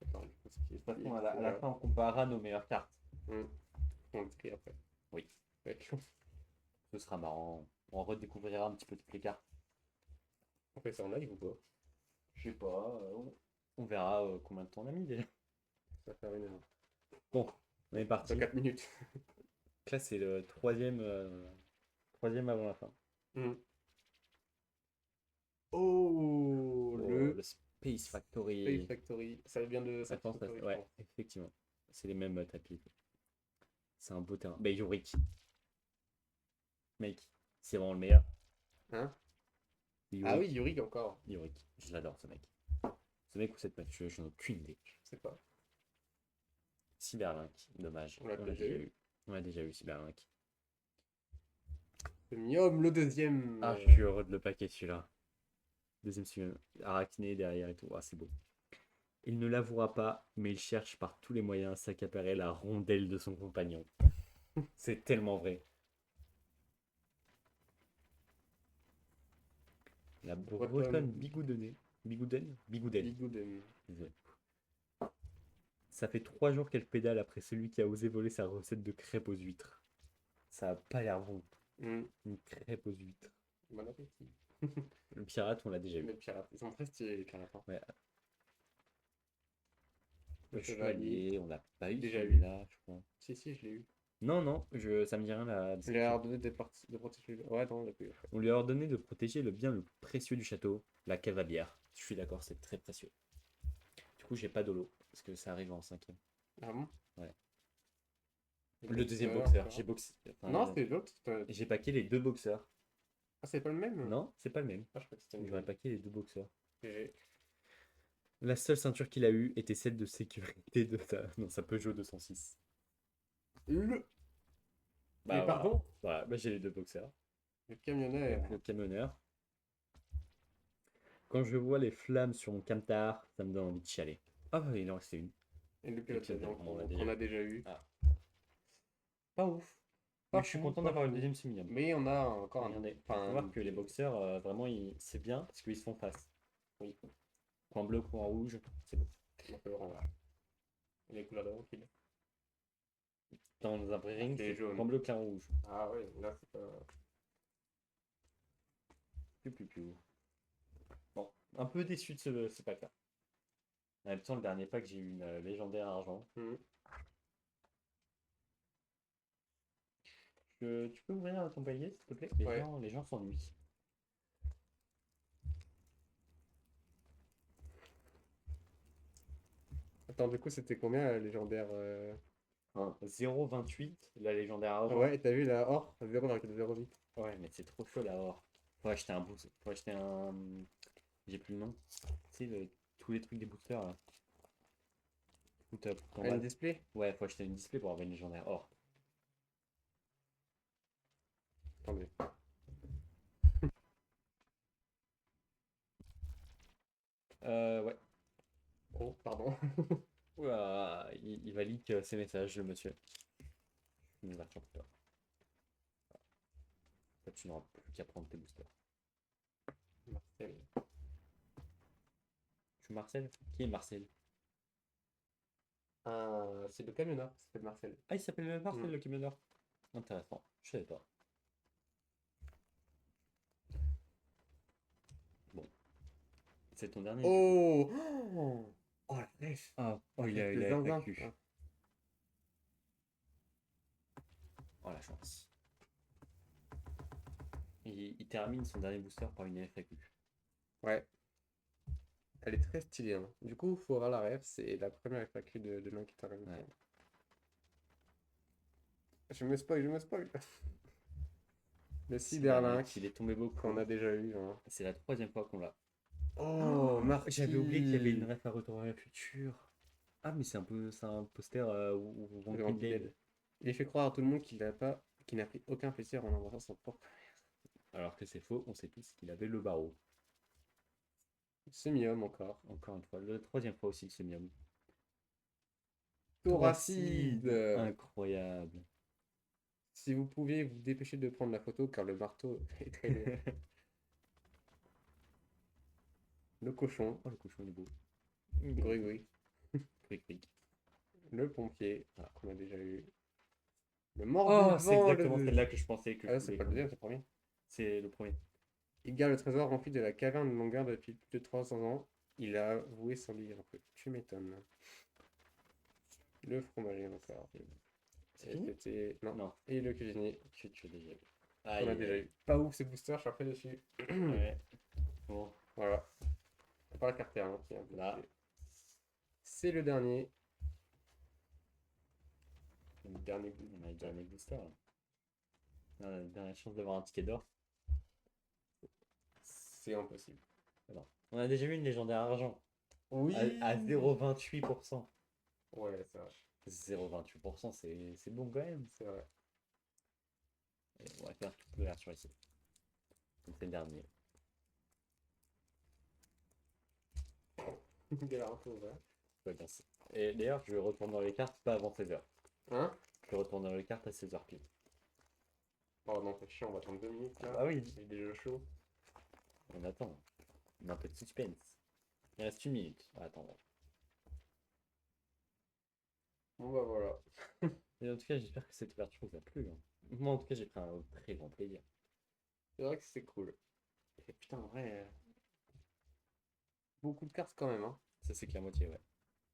Speaker 1: Attends, du coup, ce qui
Speaker 2: De
Speaker 1: est
Speaker 2: toute façon,
Speaker 1: stylé,
Speaker 2: à
Speaker 1: c'est
Speaker 2: la
Speaker 1: là.
Speaker 2: fin, on comparera nos meilleures cartes.
Speaker 1: On le trie après.
Speaker 2: Oui,
Speaker 1: Ouais.
Speaker 2: ce sera marrant. On redécouvrira un petit peu toutes les cartes.
Speaker 1: On fait ça en live ou pas?
Speaker 2: Je sais pas, on verra combien de temps on a mis déjà.
Speaker 1: Ça va faire une heure.
Speaker 2: Bon, on est
Speaker 1: Dans
Speaker 2: parti.
Speaker 1: 4 minutes.
Speaker 2: Là, c'est le troisième avant la fin.
Speaker 1: Hmm. Oh,
Speaker 2: Oh,
Speaker 1: le
Speaker 2: Pace
Speaker 1: Space
Speaker 2: Factory.
Speaker 1: Factory. Ça vient de
Speaker 2: Attends,
Speaker 1: Satisfactory, je
Speaker 2: ouais,
Speaker 1: pense.
Speaker 2: effectivement. C'est les mêmes tapis. C'est un beau terrain. Bah, Yorick, mec, c'est vraiment le meilleur.
Speaker 1: Hein? Ah oui,
Speaker 2: Yorick,
Speaker 1: Yuri encore.
Speaker 2: Yorick, je l'adore ce mec. Ce mec ou cette mec, je n'ai aucune idée.
Speaker 1: Je sais pas.
Speaker 2: Cyberlink, dommage.
Speaker 1: On l'a
Speaker 2: On l'a
Speaker 1: déjà
Speaker 2: déjà
Speaker 1: eu.
Speaker 2: eu. On l'a déjà eu, Cyberlink.
Speaker 1: Mium, le deuxième.
Speaker 2: Ah, je suis heureux de le paquet celui-là. Deuxième celui arachné derrière et tout. Ah, c'est beau. Il ne l'avouera pas, mais il cherche par tous les moyens à s'accaparer la rondelle de son compagnon. C'est tellement vrai. La bretonne
Speaker 1: Bretonne.
Speaker 2: bigoudonnée. Bigouden Bigouden.
Speaker 1: Bigouden.
Speaker 2: Désolé. Ça fait 3 jours qu'elle pédale après celui qui a osé voler sa recette de crêpes aux huîtres. Ça a pas l'air bon.
Speaker 1: Hmm.
Speaker 2: Une crêpe aux huîtres.
Speaker 1: Bon appétit.
Speaker 2: Le pirate, on l'a déjà eu.
Speaker 1: Les pirates. Ils sont très stylés, les pirates. Hein.
Speaker 2: Ouais.
Speaker 1: Le
Speaker 2: Le
Speaker 1: chevalier.
Speaker 2: chevalier, on l'a pas eu
Speaker 1: Déjà eu.
Speaker 2: celui-là, je crois.
Speaker 1: Si, je l'ai eu.
Speaker 2: Non, non, ça me dit rien la
Speaker 1: Il a
Speaker 2: description.
Speaker 1: ordonné de protéger. Ouais, non, on l'a pas eu.
Speaker 2: On lui a ordonné de protéger le bien le plus précieux du château, la cave à bière. Je suis d'accord, c'est très précieux. Du coup, j'ai pas d'holo, parce que ça arrive en cinquième.
Speaker 1: Ah bon?
Speaker 2: Ouais.
Speaker 1: Les
Speaker 2: Le deuxième
Speaker 1: boxeurs,
Speaker 2: boxeur,
Speaker 1: quoi.
Speaker 2: j'ai boxé. Enfin,
Speaker 1: Non, c'était l'autre.
Speaker 2: j'ai packé les 2 boxeurs.
Speaker 1: Ah, c'est pas le même?
Speaker 2: Non, c'est pas le même.
Speaker 1: Ah, je crois que c'était le
Speaker 2: J'aurais
Speaker 1: même.
Speaker 2: packé les 2 boxeurs.
Speaker 1: GG.
Speaker 2: La seule ceinture qu'il a eue était celle de sécurité de sa Peugeot 206.
Speaker 1: Le.
Speaker 2: Bah
Speaker 1: Et
Speaker 2: voilà.
Speaker 1: pardon?
Speaker 2: Voilà, bah, j'ai les 2 boxeurs.
Speaker 1: Le camionneur.
Speaker 2: Le camionneur. Quand je vois les flammes sur mon camtar, ça me donne envie de chialer. Ah, bah, il en restait une.
Speaker 1: Et le pilote
Speaker 2: pilote
Speaker 1: d'avion
Speaker 2: d'avion, on l'a
Speaker 1: qu'on a déjà eu.
Speaker 2: Ah.
Speaker 1: Pas ouf.
Speaker 2: Mais
Speaker 1: Pas
Speaker 2: je suis
Speaker 1: fou,
Speaker 2: content
Speaker 1: pas
Speaker 2: d'avoir le
Speaker 1: fou.
Speaker 2: deuxième semi-homme.
Speaker 1: Mais on a encore un.
Speaker 2: Regardez, faut
Speaker 1: Enfin,
Speaker 2: voir que les boxeurs, vraiment, c'est bien parce qu'ils se font face.
Speaker 1: oui.
Speaker 2: Coin bleu, coin rouge, c'est beau.
Speaker 1: On peut le rendre. Et les couleurs d'avant qu'il a.
Speaker 2: Dans un vrai ring,
Speaker 1: c'est
Speaker 2: c'est
Speaker 1: jaune.
Speaker 2: coin bleu, coin rouge.
Speaker 1: Ah ouais, là c'est pas.
Speaker 2: Piou. Bon, un peu déçu de ce pack-là. En même temps, le dernier pack, j'ai eu une légendaire argent.
Speaker 1: Hmm.
Speaker 2: Tu peux ouvrir ton palier, s'il te plaît?
Speaker 1: Ouais.
Speaker 2: Les gens s'ennuient.
Speaker 1: Attends, du coup, c'était combien la légendaire
Speaker 2: 0,28, la légendaire argent.
Speaker 1: Ouais, t'as vu la or 0,08.
Speaker 2: Ouais, mais c'est trop chaud là. Faut acheter un boost. Faut acheter un. J'ai plus le nom. Tu sais, tous les trucs des boosters là. Où t'as- t'en
Speaker 1: Un
Speaker 2: vas-
Speaker 1: display?
Speaker 2: Ouais, faut acheter une display pour avoir une légendaire or.
Speaker 1: Attendez.
Speaker 2: Ouais.
Speaker 1: Oh, pardon.
Speaker 2: Ouah, il va leak ses messages, le monsieur. Une ouverture pour toi. En fait, tu n'auras plus qu'à prendre tes boosters.
Speaker 1: Marcel.
Speaker 2: Tu veux Marcel? Qui est Marcel?
Speaker 1: C'est le camionneur qui s'appelle Marcel.
Speaker 2: Ah, il s'appelle Marcel,
Speaker 1: Mm.
Speaker 2: le camionneur. Intéressant. Je savais pas. Bon. C'est ton dernier. Du coup.
Speaker 1: Oh! Oh la flèche!
Speaker 2: Ah,
Speaker 1: Oh,
Speaker 2: il a
Speaker 1: le zinzin.
Speaker 2: FAQ.
Speaker 1: Ah.
Speaker 2: Oh la chance. Il termine son dernier booster par une FAQ.
Speaker 1: Ouais. Elle est très stylée. Hein. Du coup, il faut avoir la ref. C'est la première FAQ de l'un qui t'arrive.
Speaker 2: Ouais.
Speaker 1: Je me spoil. Le
Speaker 2: Cyberlink,
Speaker 1: Cyberlink
Speaker 2: il est tombé beaucoup.
Speaker 1: qu'on a déjà eu. Hein.
Speaker 2: C'est la 3e fois qu'on l'a.
Speaker 1: Oh, Marty!
Speaker 2: J'avais oublié qu'il y avait une ref à Retour vers le futur. Ah, mais c'est un poster où
Speaker 1: Le
Speaker 2: Walking
Speaker 1: Walking
Speaker 2: Dead.
Speaker 1: Dead. Il fait croire à tout le monde qu'il n'a pris aucun plaisir en inventant son propre
Speaker 2: Alors que c'est faux, on sait tous qu'il avait le barreau.
Speaker 1: semi-homme encore.
Speaker 2: Encore une fois, la 3e fois aussi, c'est mieux.
Speaker 1: Thoracide!
Speaker 2: Incroyable.
Speaker 1: Si vous pouviez vous dépêcher de prendre la photo car le marteau est très lourd. Le cochon,
Speaker 2: Oh, le cochon, il est beau.
Speaker 1: Grégory.
Speaker 2: Cric.
Speaker 1: Le pompier, qu'on a déjà eu. Le
Speaker 2: Oh,
Speaker 1: mort-vivant,
Speaker 2: c'est exactement
Speaker 1: le-
Speaker 2: celle-là que je pensais que je
Speaker 1: Ah, c'est
Speaker 2: voulais.
Speaker 1: pas le deuxième, c'est le premier.
Speaker 2: C'est le premier.
Speaker 1: Il garde le trésor rempli de la caverne de longueur depuis plus de 300 ans. Il a avoué sans lire un peu. Tu m'étonnes. Le fromager encore.
Speaker 2: C'est
Speaker 1: Et
Speaker 2: fini?
Speaker 1: c'était... Non.
Speaker 2: Non,
Speaker 1: Et le cuisinier,
Speaker 2: tu as déjà eu.
Speaker 1: qu'on
Speaker 2: Aïe,
Speaker 1: a déjà
Speaker 2: aïe.
Speaker 1: eu. Pas ouf ces boosters, je suis un peu dessus.
Speaker 2: Ouais. Bon,
Speaker 1: Voilà. Pas la carte R, hein, qui est un peu
Speaker 2: Là.
Speaker 1: stylée. C'est le dernier. Le dernier bout.
Speaker 2: On a le dernier booster là. On a la dernière chance d'avoir un ticket d'or.
Speaker 1: C'est impossible.
Speaker 2: Alors, on a déjà eu une légendaire argent
Speaker 1: Oui.
Speaker 2: à 0,28%.
Speaker 1: Ouais, c'est vrai.
Speaker 2: 0,28%, c'est bon quand même.
Speaker 1: C'est vrai.
Speaker 2: Et on va faire toute l'ouverture ici. Donc c'est le dernier.
Speaker 1: Galère un peu, ouais.
Speaker 2: Ouais, merci. Et d'ailleurs, je retourne dans les cartes pas avant 16h.
Speaker 1: Hein?
Speaker 2: Je retourne dans les cartes à 16h pile.
Speaker 1: Oh non, c'est chiant, on va attendre 2 minutes là.
Speaker 2: Ah oui.
Speaker 1: Il est déjà chaud.
Speaker 2: On attend. On a un peu de suspense. Il reste une minute. On va attendre.
Speaker 1: Bon bah voilà.
Speaker 2: Et en tout cas, j'espère que cette ouverture vous a plu, hein. Moi, en tout cas, j'ai pris un très grand plaisir.
Speaker 1: C'est vrai que c'est cool. Et putain, en vrai, beaucoup de cartes quand même, hein.
Speaker 2: Ça, c'est que la moitié, ouais.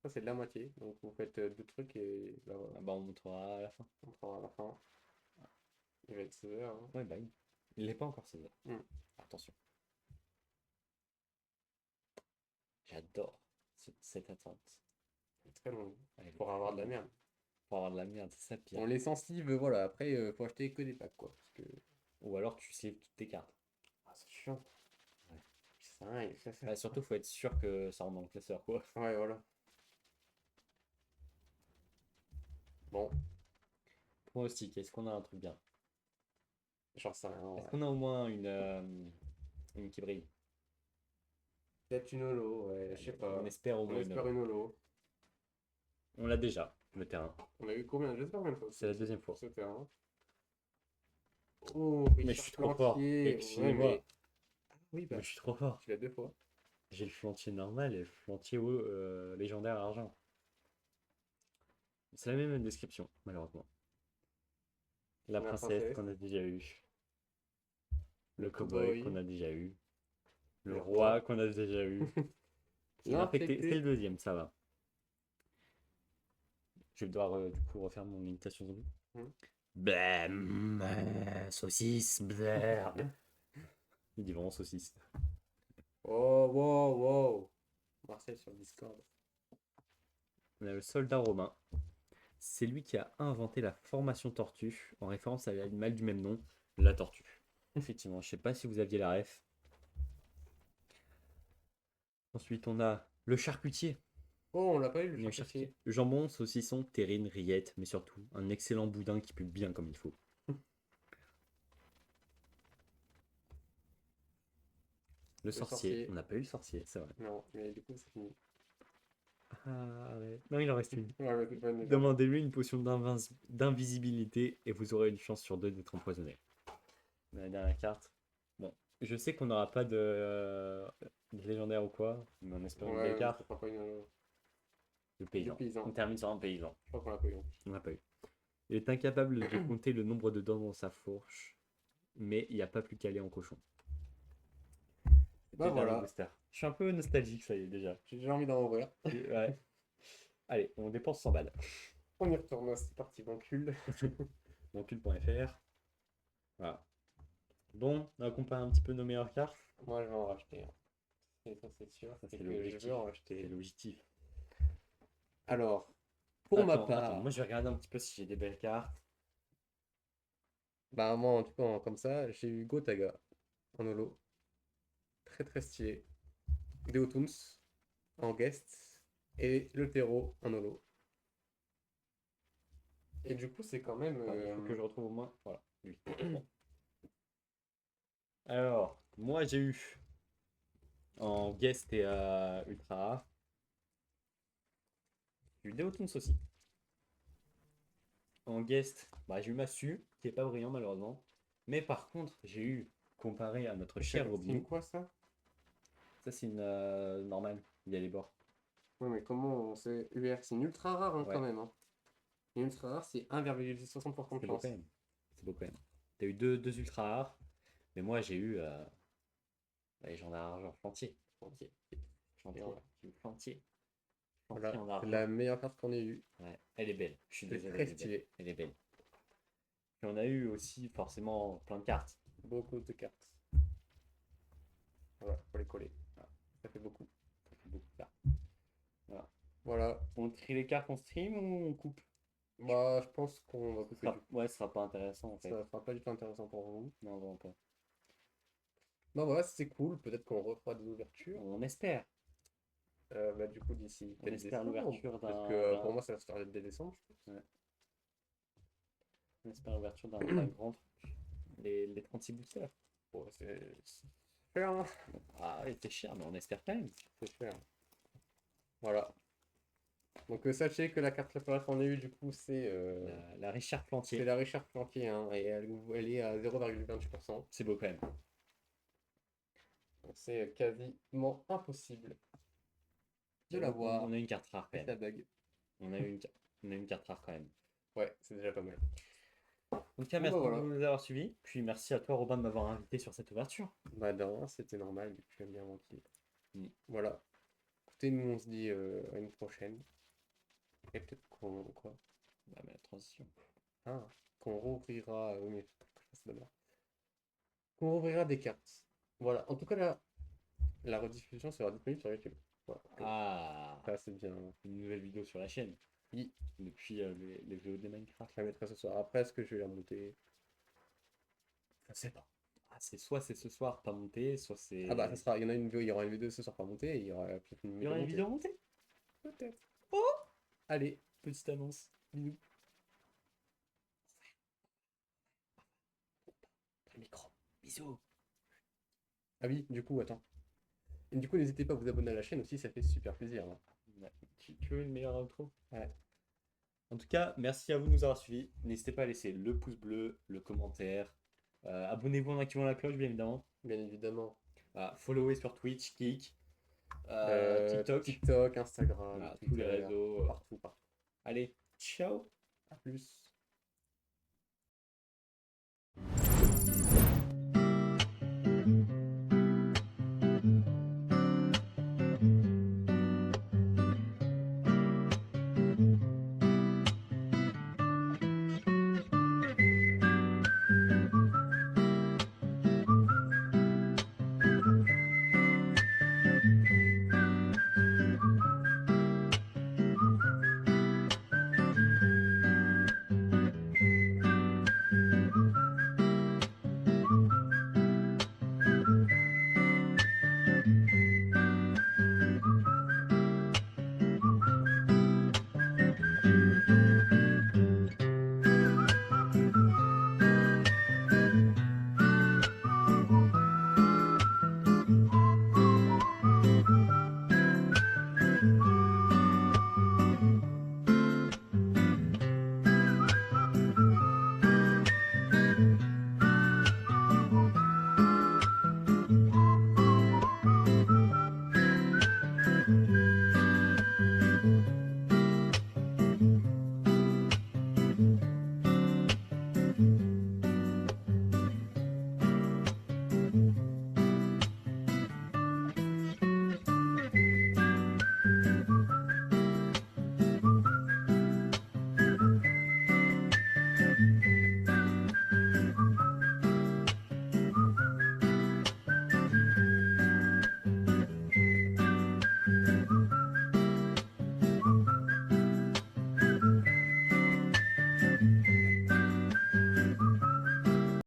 Speaker 1: Ça, c'est de la moitié. Donc, vous faites deux trucs et là, voilà.
Speaker 2: Ah bah, on montrera à la fin.
Speaker 1: On prend à la fin. Il va être 16h. Hein.
Speaker 2: Ouais, bah oui. Il n'est pas encore 16h.
Speaker 1: Hmm.
Speaker 2: Attention. J'adore cette attente.
Speaker 1: C'est très long.
Speaker 2: Elle est
Speaker 1: Pour avoir de la
Speaker 2: longue.
Speaker 1: merde.
Speaker 2: Pour avoir de la merde, c'est ça le pire.
Speaker 1: On les sensible, voilà. Après, faut acheter que des packs, quoi. Parce que.
Speaker 2: Ou alors, tu slives toutes tes cartes.
Speaker 1: Ah, c'est chiant.
Speaker 2: Ouais.
Speaker 1: Ça.
Speaker 2: Bah, surtout, faut être sûr que ça rentre dans le classeur, quoi.
Speaker 1: Ouais, voilà. Bon,
Speaker 2: Pronostic, est-ce qu'on a un truc bien?
Speaker 1: j'en sais rien.
Speaker 2: Est-ce
Speaker 1: Ouais.
Speaker 2: qu'on a au moins une qui brille?
Speaker 1: Peut-être une holo, ouais, je sais pas.
Speaker 2: On espère au
Speaker 1: On
Speaker 2: moins une
Speaker 1: espère
Speaker 2: holo.
Speaker 1: une holo.
Speaker 2: On l'a déjà, le terrain.
Speaker 1: On a eu combien? J'espère combien de fois
Speaker 2: C'est la deuxième fois.
Speaker 1: ce terrain. Oh,
Speaker 2: Mais je
Speaker 1: Richard
Speaker 2: suis trop fort.
Speaker 1: Plantier. Ouais,
Speaker 2: Excusez-moi.
Speaker 1: mais. Ah oui, bah,
Speaker 2: Mais je suis trop fort.
Speaker 1: tu l'as 2 fois.
Speaker 2: J'ai le flantier normal et le flantier légendaire argent. C'est la même description, malheureusement. La
Speaker 1: La
Speaker 2: princesse
Speaker 1: princesse.
Speaker 2: qu'on a déjà eu. Le cowboy
Speaker 1: cowboy.
Speaker 2: qu'on a déjà eu. Le
Speaker 1: Le
Speaker 2: roi
Speaker 1: roi.
Speaker 2: qu'on a déjà eu. C'est
Speaker 1: L'infecté.
Speaker 2: c'est le deuxième, ça va. Je vais devoir du coup refaire mon imitation zombie.
Speaker 1: Hmm.
Speaker 2: Blême, saucisse, blême. Il dit vraiment saucisse.
Speaker 1: Oh, wow, wow. Marcel sur le Discord.
Speaker 2: On a le soldat romain. C'est lui qui a inventé la formation tortue en référence à l'animal du même nom, la tortue. Effectivement, je sais pas si vous aviez la ref. Ensuite, on a le charcutier.
Speaker 1: Oh, on l'a pas eu, le
Speaker 2: Le
Speaker 1: charcutier.
Speaker 2: Jambon, saucisson, terrine, rillettes, mais surtout un excellent boudin qui pue bien comme il faut. Le sorcier. On n'a pas eu le sorcier, c'est vrai.
Speaker 1: Non, mais du coup, c'est fini.
Speaker 2: Ah ouais. Non, il en reste une.
Speaker 1: Ouais, mais c'est pas une
Speaker 2: Demandez-lui une potion d'invisibilité et vous aurez une chance sur deux d'être empoisonné. La dernière carte. Bon, je sais qu'on n'aura pas de légendaire ou quoi, mais on espère une
Speaker 1: Ouais,
Speaker 2: belle
Speaker 1: mais
Speaker 2: carte.
Speaker 1: ça fera pas une.
Speaker 2: Le paysan.
Speaker 1: Le paysan.
Speaker 2: On termine sur un paysan.
Speaker 1: Je crois qu'on l'a pas eu.
Speaker 2: On n'a pas eu. Il est incapable de compter le nombre de dents dans sa fourche, mais il n'y a pas plus calé en cochon.
Speaker 1: Bah
Speaker 2: Le dernier
Speaker 1: voilà.
Speaker 2: booster. Je suis un peu nostalgique, ça y est déjà.
Speaker 1: J'ai déjà envie d'en ouvrir.
Speaker 2: Ouais. Allez, on dépense 100 balles.
Speaker 1: On y retourne, c'est parti, bancule.
Speaker 2: Moncule.fr. Voilà. Bon, on va comparer un petit peu nos meilleures cartes.
Speaker 1: Moi, je vais en racheter. Hein. Et ça, c'est sûr.
Speaker 2: Ça,
Speaker 1: C'est
Speaker 2: c'est
Speaker 1: que je
Speaker 2: l'objectif.
Speaker 1: veux en
Speaker 2: C'est
Speaker 1: racheter.
Speaker 2: l'objectif.
Speaker 1: Alors, pour ma
Speaker 2: Attends,
Speaker 1: part,
Speaker 2: moi je vais regarder un petit peu si j'ai des belles cartes.
Speaker 1: bah moi, en tout cas, comme ça, j'ai eu Gotaga en holo. Très très stylé. Deotuns en guest. Et le terreau en holo. Et du coup, c'est quand même.
Speaker 2: Il faut que je retrouve au moins. Voilà, lui. Bon. Alors, moi j'ai eu en guest et ultra rare. J'ai eu Deotuns aussi. En guest, bah, j'ai eu Massu, qui est pas brillant malheureusement. Mais par contre, j'ai eu, comparé à notre cher
Speaker 1: C'est
Speaker 2: Robin,
Speaker 1: quoi ça?
Speaker 2: ça c'est une normale, il y a les bords.
Speaker 1: Ouais, mais comment on sait UR? C'est une ultra rare hein,
Speaker 2: Ouais.
Speaker 1: quand même. Hein. Une ultra rare, c'est 1,60% de
Speaker 2: C'est beau
Speaker 1: chance.
Speaker 2: quand même. C'est beau quand même. T'as eu deux ultra rares, mais moi j'ai eu légendaire argent, flantier. Flantier. Flantier.
Speaker 1: Voilà.
Speaker 2: J'ai eu flantier.
Speaker 1: Voilà,
Speaker 2: Flantier en
Speaker 1: c'est
Speaker 2: argent.
Speaker 1: la meilleure carte qu'on ait eue.
Speaker 2: Ouais, elle est belle. Je suis
Speaker 1: C'est
Speaker 2: désolé,
Speaker 1: très
Speaker 2: elle est belle.
Speaker 1: stylé.
Speaker 2: Elle est belle. Puis on a eu aussi forcément plein de cartes.
Speaker 1: Beaucoup de cartes. Voilà, faut les coller. Voilà, ça fait beaucoup. Voilà.
Speaker 2: On trie les cartes en stream ou on coupe?
Speaker 1: Bah, je pense qu'on va couper du coup.
Speaker 2: Ouais, ce sera pas intéressant en fait.
Speaker 1: Ça sera pas du tout intéressant pour vous.
Speaker 2: Non, vraiment pas.
Speaker 1: Bah voilà, c'est cool. Peut-être qu'on refera des ouvertures.
Speaker 2: On espère.
Speaker 1: Bah, du coup, d'ici
Speaker 2: On
Speaker 1: peut-être
Speaker 2: espère
Speaker 1: décembre.
Speaker 2: l'ouverture
Speaker 1: Parce que
Speaker 2: d'un.
Speaker 1: pour moi, ça va se faire dès décembre, je pense.
Speaker 2: Ouais, on espère l'ouverture d'un grand truc. Les 36 boosters.
Speaker 1: Bon, c'est cher, hein.
Speaker 2: Ah, ouais, c'est cher, mais on espère quand même.
Speaker 1: C'est cher. Voilà. Donc sachez que la carte préférée qu'on a eue, du coup,
Speaker 2: La Richard
Speaker 1: c'est
Speaker 2: Plantier.
Speaker 1: la Richard Plantier, hein, et elle est à 0,28%.
Speaker 2: C'est beau quand même.
Speaker 1: Donc c'est quasiment impossible de l'avoir.
Speaker 2: On a une carte rare quand
Speaker 1: Avec
Speaker 2: même.
Speaker 1: la bague.
Speaker 2: On a une carte rare quand même.
Speaker 1: Ouais, c'est déjà pas mal.
Speaker 2: En tout cas,
Speaker 1: Bon, bah
Speaker 2: merci de
Speaker 1: voilà.
Speaker 2: nous avoir suivis. Puis merci à toi, Robin, de m'avoir invité sur cette ouverture.
Speaker 1: Bah non, c'était normal, vu que tu aimes bien mentir.
Speaker 2: Mm.
Speaker 1: Voilà. Écoutez, nous on se dit à une prochaine. Et peut-être qu'on quoi?
Speaker 2: Bah, mais la transition.
Speaker 1: Ah, qu'on rouvrira. Oui, mais faut que je fasse d'abord. Qu'on rouvrira des cartes. Voilà. En tout cas, la rediffusion sera disponible sur YouTube. Voilà.
Speaker 2: Ah,
Speaker 1: Ça, c'est bien.
Speaker 2: une nouvelle vidéo sur la chaîne.
Speaker 1: Oui,
Speaker 2: Depuis les vidéos des Minecraft.
Speaker 1: je la mettrai ce soir. Après, est-ce que je vais la monter?
Speaker 2: Je sais pas. Ah, soit c'est ce soir pas monté, soit c'est.
Speaker 1: Ah bah, ça sera. Il y aura une vidéo ce soir pas montée et il y aura peut-être une
Speaker 2: Il y aura une
Speaker 1: vidéo
Speaker 2: vidéo
Speaker 1: montée.
Speaker 2: montée?
Speaker 1: Peut-être.
Speaker 2: Oh!
Speaker 1: Allez.
Speaker 2: Petite annonce. Bisous.
Speaker 1: Le micro.
Speaker 2: Bisous.
Speaker 1: Ah oui, du coup, attends. Et du coup, n'hésitez pas à vous abonner à la chaîne aussi, ça fait super plaisir, hein.
Speaker 2: Ouais. Tu veux une meilleure outro?
Speaker 1: Ouais.
Speaker 2: En tout cas, merci à vous de nous avoir suivis. N'hésitez pas à laisser le pouce bleu, le commentaire. Abonnez-vous en activant la cloche, bien évidemment.
Speaker 1: Bien évidemment.
Speaker 2: Followez sur Twitch, Kik, TikTok,
Speaker 1: TikTok, Instagram,
Speaker 2: voilà, tous les
Speaker 1: Twitter,
Speaker 2: réseaux.
Speaker 1: partout, partout.
Speaker 2: Allez, ciao!
Speaker 1: À plus.